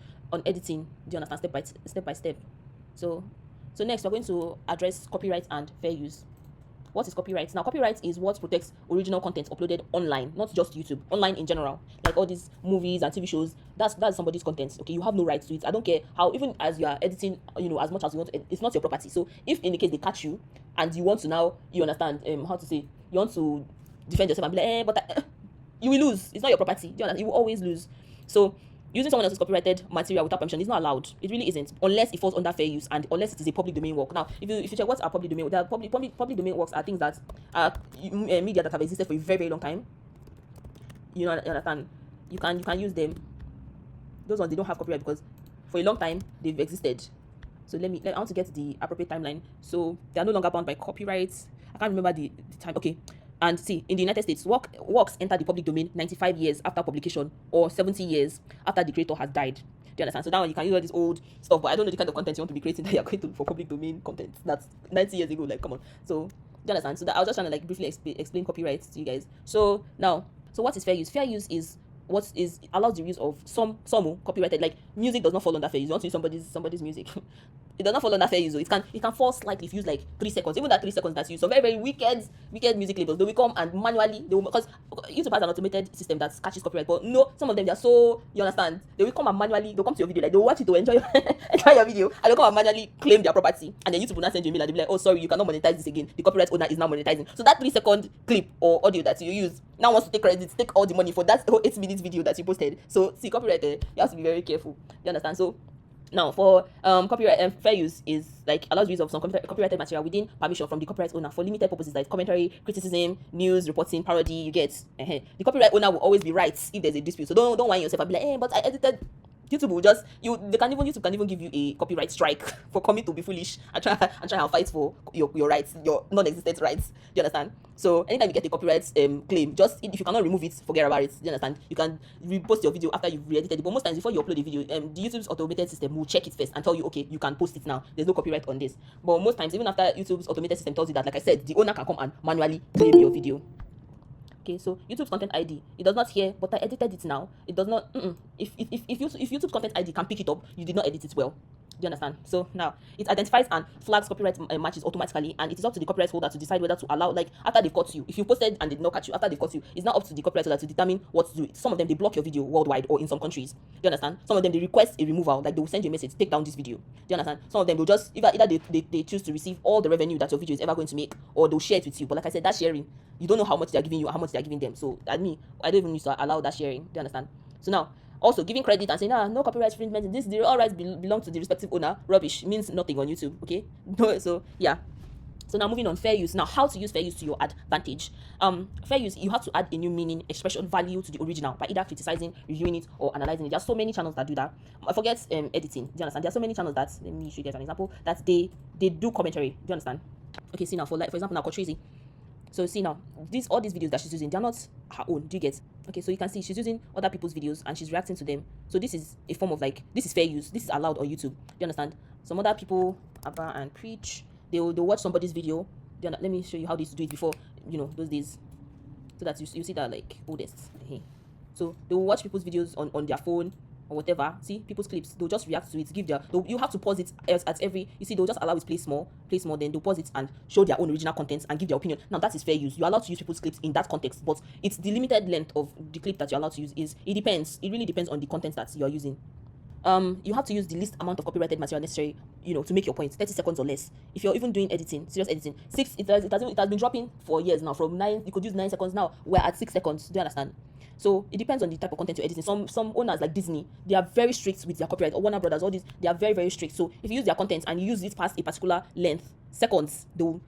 editing. Do you understand? Step by step. So next we're going to address copyright and fair use. What is copyright? Now, copyright is what protects original content uploaded online, not just YouTube, online in general. Like all these movies and TV shows, that's somebody's content. Okay, you have no rights to it. I don't care how, even as you are editing, as much as you want to, it's not your property. So if in the case they catch you and you want to now, you understand how to say, you want to defend yourself and be like, you will lose. It's not your property. Do you understand? You will always lose. So using someone else's copyrighted material without permission is not allowed. It really isn't, unless it falls under fair use and unless it is a public domain work. Now, if you check what are public domain, public domain works are things that are media that have existed for a very, very long time. You understand? You can use them. Those ones, they don't have copyright because for a long time they've existed. So I want to get the appropriate timeline. So they are no longer bound by copyrights. I can't remember the time. Okay. And see, in the United States, works enter the public domain 95 years after publication or 70 years after the creator has died. you understand? So that one you can use all this old stuff, but I don't know the kind of content you want to be creating that you're going to for public domain content. That's 90 years ago. Like, come on. So, do you understand? So that I was just trying to like briefly explain copyright to you guys. So now, so what is fair use? Fair use is what is allows the use of some copyrighted, like music does not fall under fair use. You want to use somebody's music. It does not fall under fair use. It can fall slightly if you use like 3 seconds. Even that 3 seconds that's used. So very, very wicked music labels. They will come and manually because YouTube has an automated system that catches copyright. But no, some of them they are so, you understand. They will come and manually they'll come to your video, like they'll watch it to enjoy enjoy your video, and they'll come and manually claim their property. And then YouTube will not send you a mail and they'll be like, oh sorry, you cannot monetize this again. The copyright owner is now monetizing. So that 3 second clip or audio that you use now wants to take credit, take all the money for that whole 8 minutes video that you posted. So see, copyright, you have to be very careful. You understand? So now, for copyright and fair use is like allows use of some copyrighted material within permission from the copyright owner for limited purposes like commentary, criticism, news, reporting, parody. You get the copyright owner will always be right if there's a dispute. So don't whine yourself and be like, hey, but I edited. YouTube will just YouTube can even give you a copyright strike for coming to be foolish and try and fight for your rights, your non-existent rights. Do you understand? So anytime you get a copyright claim, just if you cannot remove it, forget about it. Do you understand? You can repost your video after you've re-edited it. But most times before you upload the video, the YouTube's automated system will check it first and tell you, okay, you can post it now. There's no copyright on this. But most times, even after YouTube's automated system tells you that, like I said, the owner can come and manually claim your video. Okay, so YouTube's content ID, it does not here, but I edited it now. It does not. If YouTube's content ID can pick it up, you did not edit it well. Do you understand? So now it identifies and flags copyright matches automatically, and it is up to the copyright holder to decide whether to allow, like after they've caught you. If you posted and they did not catch you after they caught you, it's now up to the copyright holder to determine what to do. Some of them they block your video worldwide or in some countries. Do you understand? Some of them they request a removal, like they will send you a message, take down this video. Do you understand? Some of them they'll just either they choose to receive all the revenue that your video is ever going to make, or they'll share it with you. But like I said, that sharing, you don't know how much they're giving you or how much they're giving them. So I don't even need to allow that sharing. Do you understand? So now, also giving credit and saying, no copyright infringement, this all rights belong to the respective owner, rubbish, means nothing on YouTube. Okay. No, so yeah. So now moving on, fair use. Now, how to use fair use to your advantage? Fair use, you have to add a new meaning, expression, value to the original by either criticizing, reviewing it, or analyzing it. There are so many channels that do that. I forget editing. Do you understand? There are so many channels that, let me show you guys an example, that they do commentary. Do you understand? Okay, see now, for example, now Tracy. So see now, all these videos that she's using, they're not her own. Do you get? Okay, so you can see she's using other people's videos and she's reacting to them. So this is a form of like, this is fair use. This is allowed on YouTube. Do you understand? Some other people, Abba and Preach, they'll watch somebody's video. Let me show you how they used to do it before, those days, so that you see that like oldest. So they will watch people's videos on their phone or whatever. See people's clips, they'll just react to it, you have to pause it at every, they'll just allow it play small, then they'll pause it and show their own original content and give their opinion. Now that is fair use. You're allowed to use people's clips in that context, but it's the limited length of the clip that you're allowed to use. It really depends on the content that you're using. You have to use the least amount of copyrighted material necessary, to make your point. 30 seconds or less. If you're even doing editing, serious editing, it has been dropping for years now. From 9, you could use 9 seconds now. We're at 6 seconds. Do you understand? So it depends on the type of content you're editing. Some owners like Disney, they are very strict with their copyright. Or Warner Brothers, all these, they are very, very strict. So if you use their content and you use it past a particular length, seconds, they'll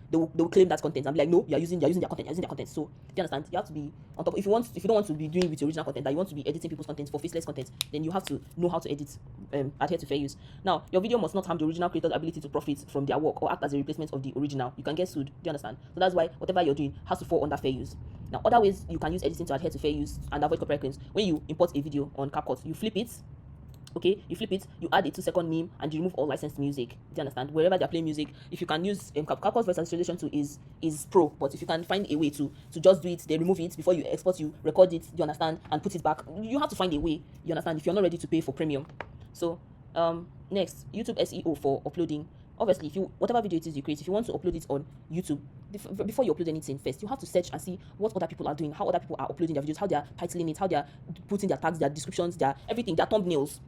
claim that content and be like, no, you're using their content. So do you understand? You have to be on top. If you don't want to be doing with your original content, that you want to be editing people's content for faceless content, then you have to know how to edit, adhere to fair use. Now, your video must not harm the original creator's ability to profit from their work or act as a replacement of the original. You can get sued. Do you understand? So that's why whatever you're doing has to fall under fair use. Now, other ways you can use editing to adhere to fair use and avoid copyright claims. When you import a video on CapCut, you flip it. Okay, you flip it, you add a 2-second meme, and you remove all licensed music. Do you understand? Wherever they're playing music, if you can use CapCut's voice cancellation tool is pro, but if you can find a way to just do it, they remove it before you export, you record it, you understand, and put it back. You have to find a way, you understand, if you're not ready to pay for premium. So next, YouTube SEO for uploading. Obviously, whatever video it is you create, if you want to upload it on YouTube, before you upload anything first, you have to search and see what other people are doing, how other people are uploading their videos, how they are titling it, how they are putting their tags, their descriptions, their everything, their thumbnails.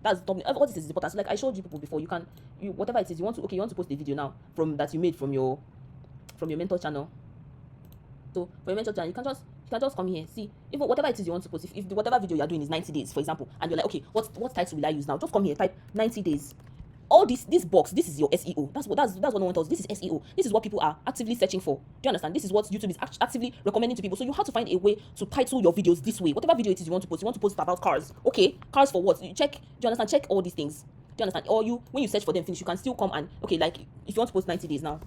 That's thumbnail. All this is important. So like I showed you people before, whatever it is you want to post the video now that you made from your mentor channel. So for your mentor channel, you can just come here, see if whatever it is you want to post. If whatever video you're doing is 90 days, for example, and you're like, okay, what title will I use now? Just come here, type 90 days. All this box, this is your SEO. That's what no one tells. This is SEO. This is what people are actively searching for. Do you understand? This is what YouTube is actively recommending to people. So you have to find a way to title your videos this way. Whatever video it is you want to post. You want to post about cars. Okay, cars for what? You check. Do you understand? Check all these things. Do you understand? Or when you search for them, finish. You can still come and okay, like if you want to post 90 days now.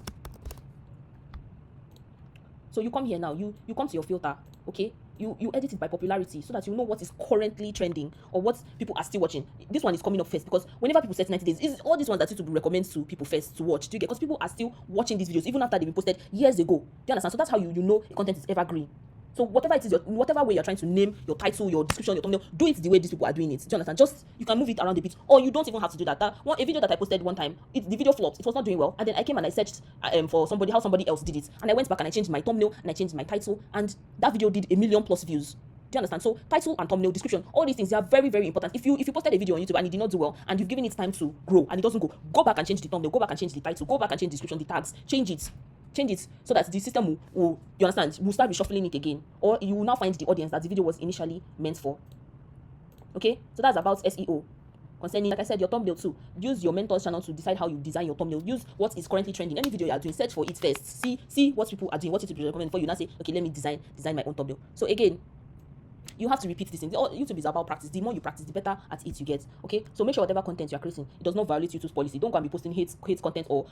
So you come here now. You come to your filter. Okay, you edit it by popularity so that you know what is currently trending or what people are still watching. This one is coming up first because whenever people set 90 days, is all these ones that YouTube recommends to people first to watch. Do you get? Because people are still watching these videos even after they've been posted years ago. Do you understand? So that's how you know the content is evergreen. So whatever it is, whatever way you're trying to name your title, your description, your thumbnail, do it the way these people are doing it. Do you understand? Just you can move it around a bit, or you don't even have to do that. A video that I posted one time, the video flopped. It was not doing well, and then I came and I searched for somebody how somebody else did it, and I went back and I changed my thumbnail and I changed my title, and that video did 1 million+ views. Do you understand? So title and thumbnail, description, all these things, they are very, very important. If you posted a video on YouTube and it did not do well and you've given it time to grow and it doesn't go back and change the thumbnail, go back and change the title, go back and change the description, the tags, change it so that the system will you understand, will start reshuffling it again, or you will now find the audience that the video was initially meant for. Okay, so that's about SEO. Concerning, like I said, your thumbnail too. Use your mentor's channel to decide how you design your thumbnail. Use what is currently trending. Any video you are doing, search for it first. See what people are doing, what YouTube recommend for you. Now say, okay, let me design my own thumbnail. So again, you have to repeat this thing. YouTube is about practice. The more you practice, the better at it you get. Okay, so make sure whatever content you are creating, it does not violate YouTube's policy. Don't go and be posting hate content or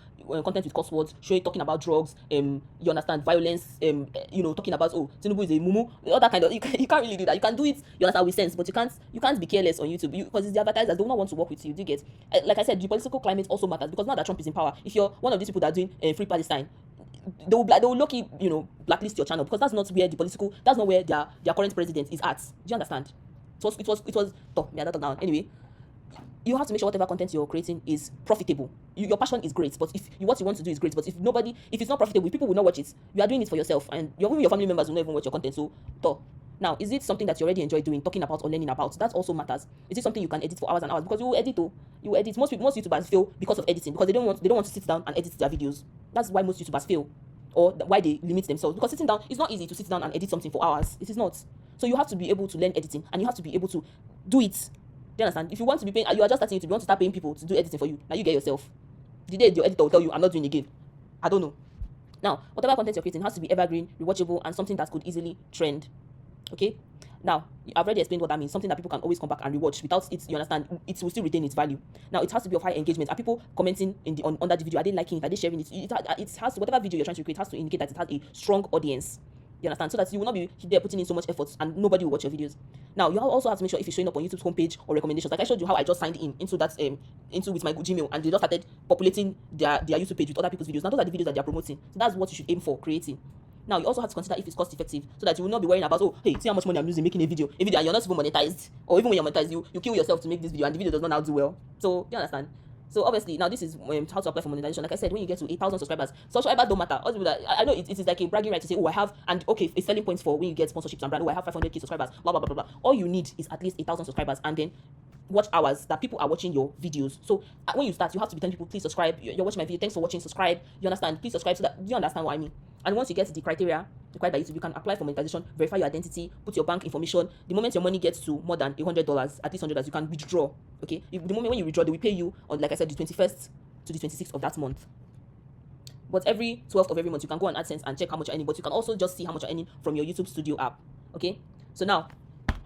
content with curse words, talking about drugs, you understand, violence, talking about Tinubu is a mumu, all that kind of. You can't really do that. You can do it, you understand, with sense, but you can't be careless on YouTube because it's the advertisers. They do not want to work with you. Do you get? Like I said, the political climate also matters because now that Trump is in power, if you're one of these people that are doing free Palestine, they will lucky blacklist your channel because that's not where their current president is at. Do you understand? It was anyway. You have to make sure whatever content you're creating is profitable. Your passion is great, but if what you want to do is great, but if it's not profitable, people will not watch it. You are doing it for yourself, and your family members will not even watch your content. So now, is it something that you already enjoy doing, talking about or learning about? That also matters. Is it something you can edit for hours and hours? Because you will edit. Most YouTubers fail because of editing, because they don't want to sit down and edit their videos. That's why most YouTubers fail, or why they limit themselves. Because sitting down, it's not easy to sit down and edit something for hours. It is not. So you have to be able to learn editing, and you have to be able to do it. Do you understand? If you want to be paying, you are just starting YouTube, you want to start paying people to do editing for you. Now you get yourself. The day your editor will tell you, I'm not doing it again. I don't know. Now, whatever content you're creating has to be evergreen, rewatchable, and something that could easily trend. Okay? Now, I've already explained what that means. Something that people can always come back and rewatch without it, you understand, it will still retain its value. Now, it has to be of high engagement. Are people commenting under the video? Are they liking it? Are they sharing it? It has to, whatever video you're trying to create has to indicate that it has a strong audience. You understand? So that you will not be there putting in so much effort and nobody will watch your videos. Now, you also have to make sure if you're showing up on YouTube's homepage or recommendations. Like I showed you how I just signed into that with my Gmail, and they just started populating their YouTube page with other people's videos. Now, those are the videos that they're promoting. So that's what you should aim for creating. Now, you also have to consider if it's cost effective, so that you will not be worrying about, hey, see how much money I'm using making a video, and you're not even monetized, or even when you're monetized, you kill yourself to make this video, and the video does not now do well. So, you understand? So obviously, now this is how to apply for monetization. Like I said, when you get to 8,000 subscribers, subscribers don't matter. I know it is like a bragging right to say, I have, and okay, it's selling points for when you get sponsorships and brand. I have 500k subscribers, blah blah blah blah blah. All you need is at least 8,000 subscribers, and then watch hours that people are watching your videos. So when you start, you have to be telling people, please subscribe. You're watching my video, thanks for watching, subscribe. You understand? Please subscribe, so that you understand what I mean. And once you get the criteria required by YouTube, you can apply for monetization, verify your identity, put your bank information. The moment your money gets to more than $100, at least $100, you can withdraw. Okay, the moment when you withdraw, they will pay you on, like I said, the 21st to the 26th of that month. But every 12th of every month, you can go on AdSense and check how much you're earning. But you can also just see how much you're earning from your YouTube Studio app. Okay, so now,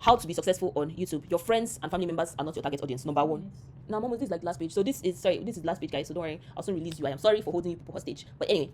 how to be successful on YouTube. Your friends and family members are not your target audience, number one. Now, Mom, this is like the last page. So this is the last page, guys. So don't worry, I'll soon release you. I am sorry for holding you people hostage. But anyway,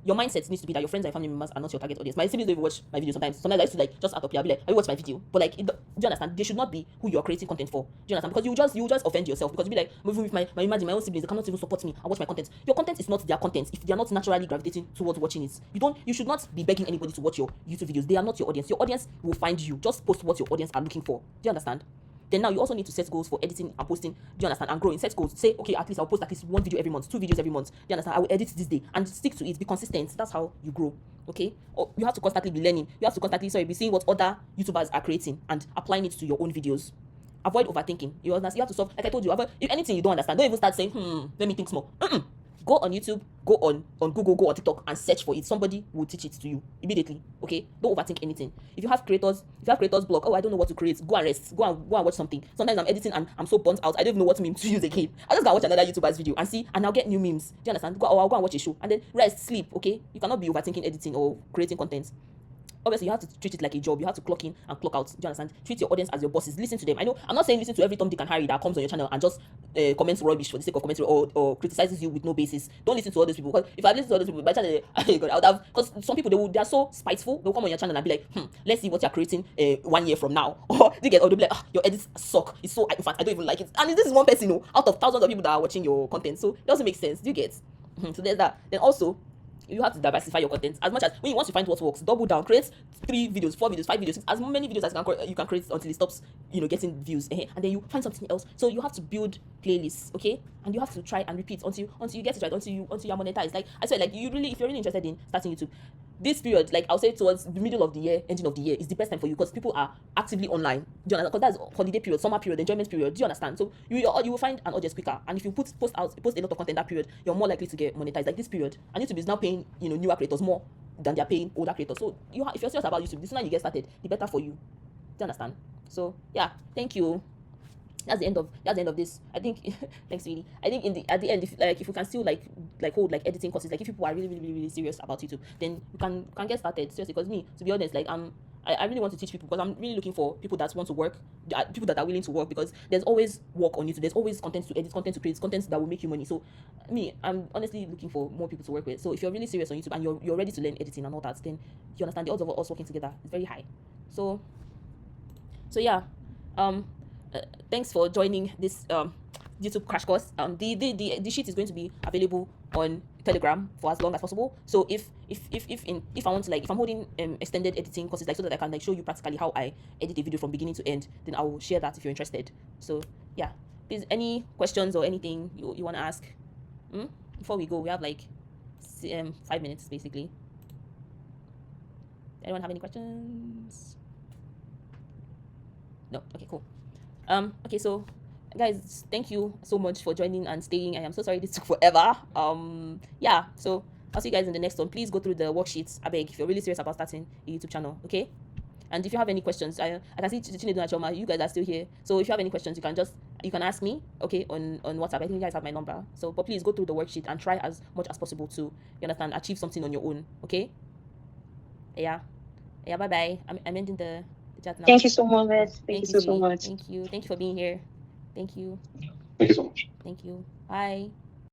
your mindset needs to be that your friends and family members are not your target audience. My siblings don't even watch my video sometimes. Sometimes I used to like just act up here, be like, I watch my video. But like, do you understand? They should not be who you're creating content for. Do you understand? Because you just offend yourself. Because you be like, moving with my own siblings, they cannot even support me and watch my content. Your content is not their content if they are not naturally gravitating towards watching it. You should not be begging anybody to watch your YouTube videos. They are not your audience. Your audience will find you. Just post what your audience are looking for. Do you understand? Then now you also need to set goals for editing and posting. Do you understand? And growing. Set goals. Say, okay, at least I'll post at least 1 video every month, 2 videos every month. Do you understand? I will edit this day and stick to it. Be consistent. That's how you grow. Okay? Or you have to constantly be learning. You have to constantly be seeing what other YouTubers are creating and applying it to your own videos. Avoid overthinking. You understand? You have to solve. Like I told you, if anything you don't understand, don't even start saying, let me think small. Go on YouTube, go on Google, go on TikTok and search for it. Somebody will teach it to you immediately. Okay? Don't overthink anything. If you have creators block, I don't know what to create. Go and rest. Go and watch something. Sometimes I'm editing and I'm so burnt out. I don't even know what meme to use again. I just gotta watch another YouTuber's video and see, and I'll get new memes. Do you understand? I'll go and watch a show and then rest, sleep. Okay? You cannot be overthinking editing or creating content. obviously you have to treat it like a job. You have to clock in and clock out. Do you understand? Treat your audience as your bosses. Listen to them. I know I'm not saying listen to every Tom, Dick, and Harry that comes on your channel and just comments rubbish for the sake of commenting, or criticizes you with no basis. Don't listen to all those people, because if I listen to all those people, by the channel, I would have, because some people they are so spiteful. They'll come on your channel and be like, let's see what you're creating 1 year from now, or they'll be like, your edits suck. It's so, in fact, I don't even like it. And this is one person, out of thousands of people that are watching your content, so it doesn't make sense. Do you get? So there's that. Then also, you have to diversify your content as much as, when you want to find what works, double down, create 3 videos, 4 videos, 5 videos, as many videos as you can create until it stops getting views, and then you find something else. So you have to build playlists, okay, and you have to try and repeat until you get it right, until you are monetized. Like I said, like, if you're really interested in starting YouTube, this period, like I'll say towards the middle of the year, ending of the year, is the best time for you, because people are actively online. Do you understand? Because that's holiday period, summer period, enjoyment period. Do you understand? So you will find an audience quicker, and if you post a lot of content that period, you're more likely to get monetized. Like this period, and YouTube is now paying newer creators more than they're paying older creators. So if you're serious about YouTube, the sooner you get started, the better for you. Do you understand? So yeah, thank you. That's the end of this. I think thanks, really. I think at the end, if you can still hold editing courses, like if people are really really really, really serious about YouTube, then you can get started seriously. Because me, to be honest, like I really want to teach people, because I'm really looking for people that want to work, people that are willing to work, because there's always work on YouTube. There's always content to edit, content to create, content that will make you money. So me, I'm honestly looking for more people to work with. So if you're really serious on YouTube and you're ready to learn editing and all that, then you understand the odds of us working together is very high. So yeah, thanks for joining this YouTube crash course. The sheet is going to be available on Telegram for as long as possible. So if I want to, if I'm holding extended editing courses, so that I can show you practically how I edit a video from beginning to end, then I will share that if you're interested. So yeah, please, any questions or anything you want to ask before we go? We have 5 minutes basically. Anyone have any questions? No. Okay, cool. Okay, so guys, thank you so much for joining and staying. I am so sorry this took forever. Yeah, so I'll see you guys in the next one. Please go through the worksheets, abeg, if you're really serious about starting a YouTube channel, okay? And if you have any questions, I can see Chinedu and Choma, you guys are still here. So if you have any questions, you can ask me, okay, on WhatsApp. I think you guys have my number. So, but please go through the worksheet and try as much as possible to, you understand, achieve something on your own, okay? Yeah, bye bye. I'm ending the chat now. Thank you so much. Thank you so much. Thank you for being here. Thank you. Thank you so much. Thank you. Bye.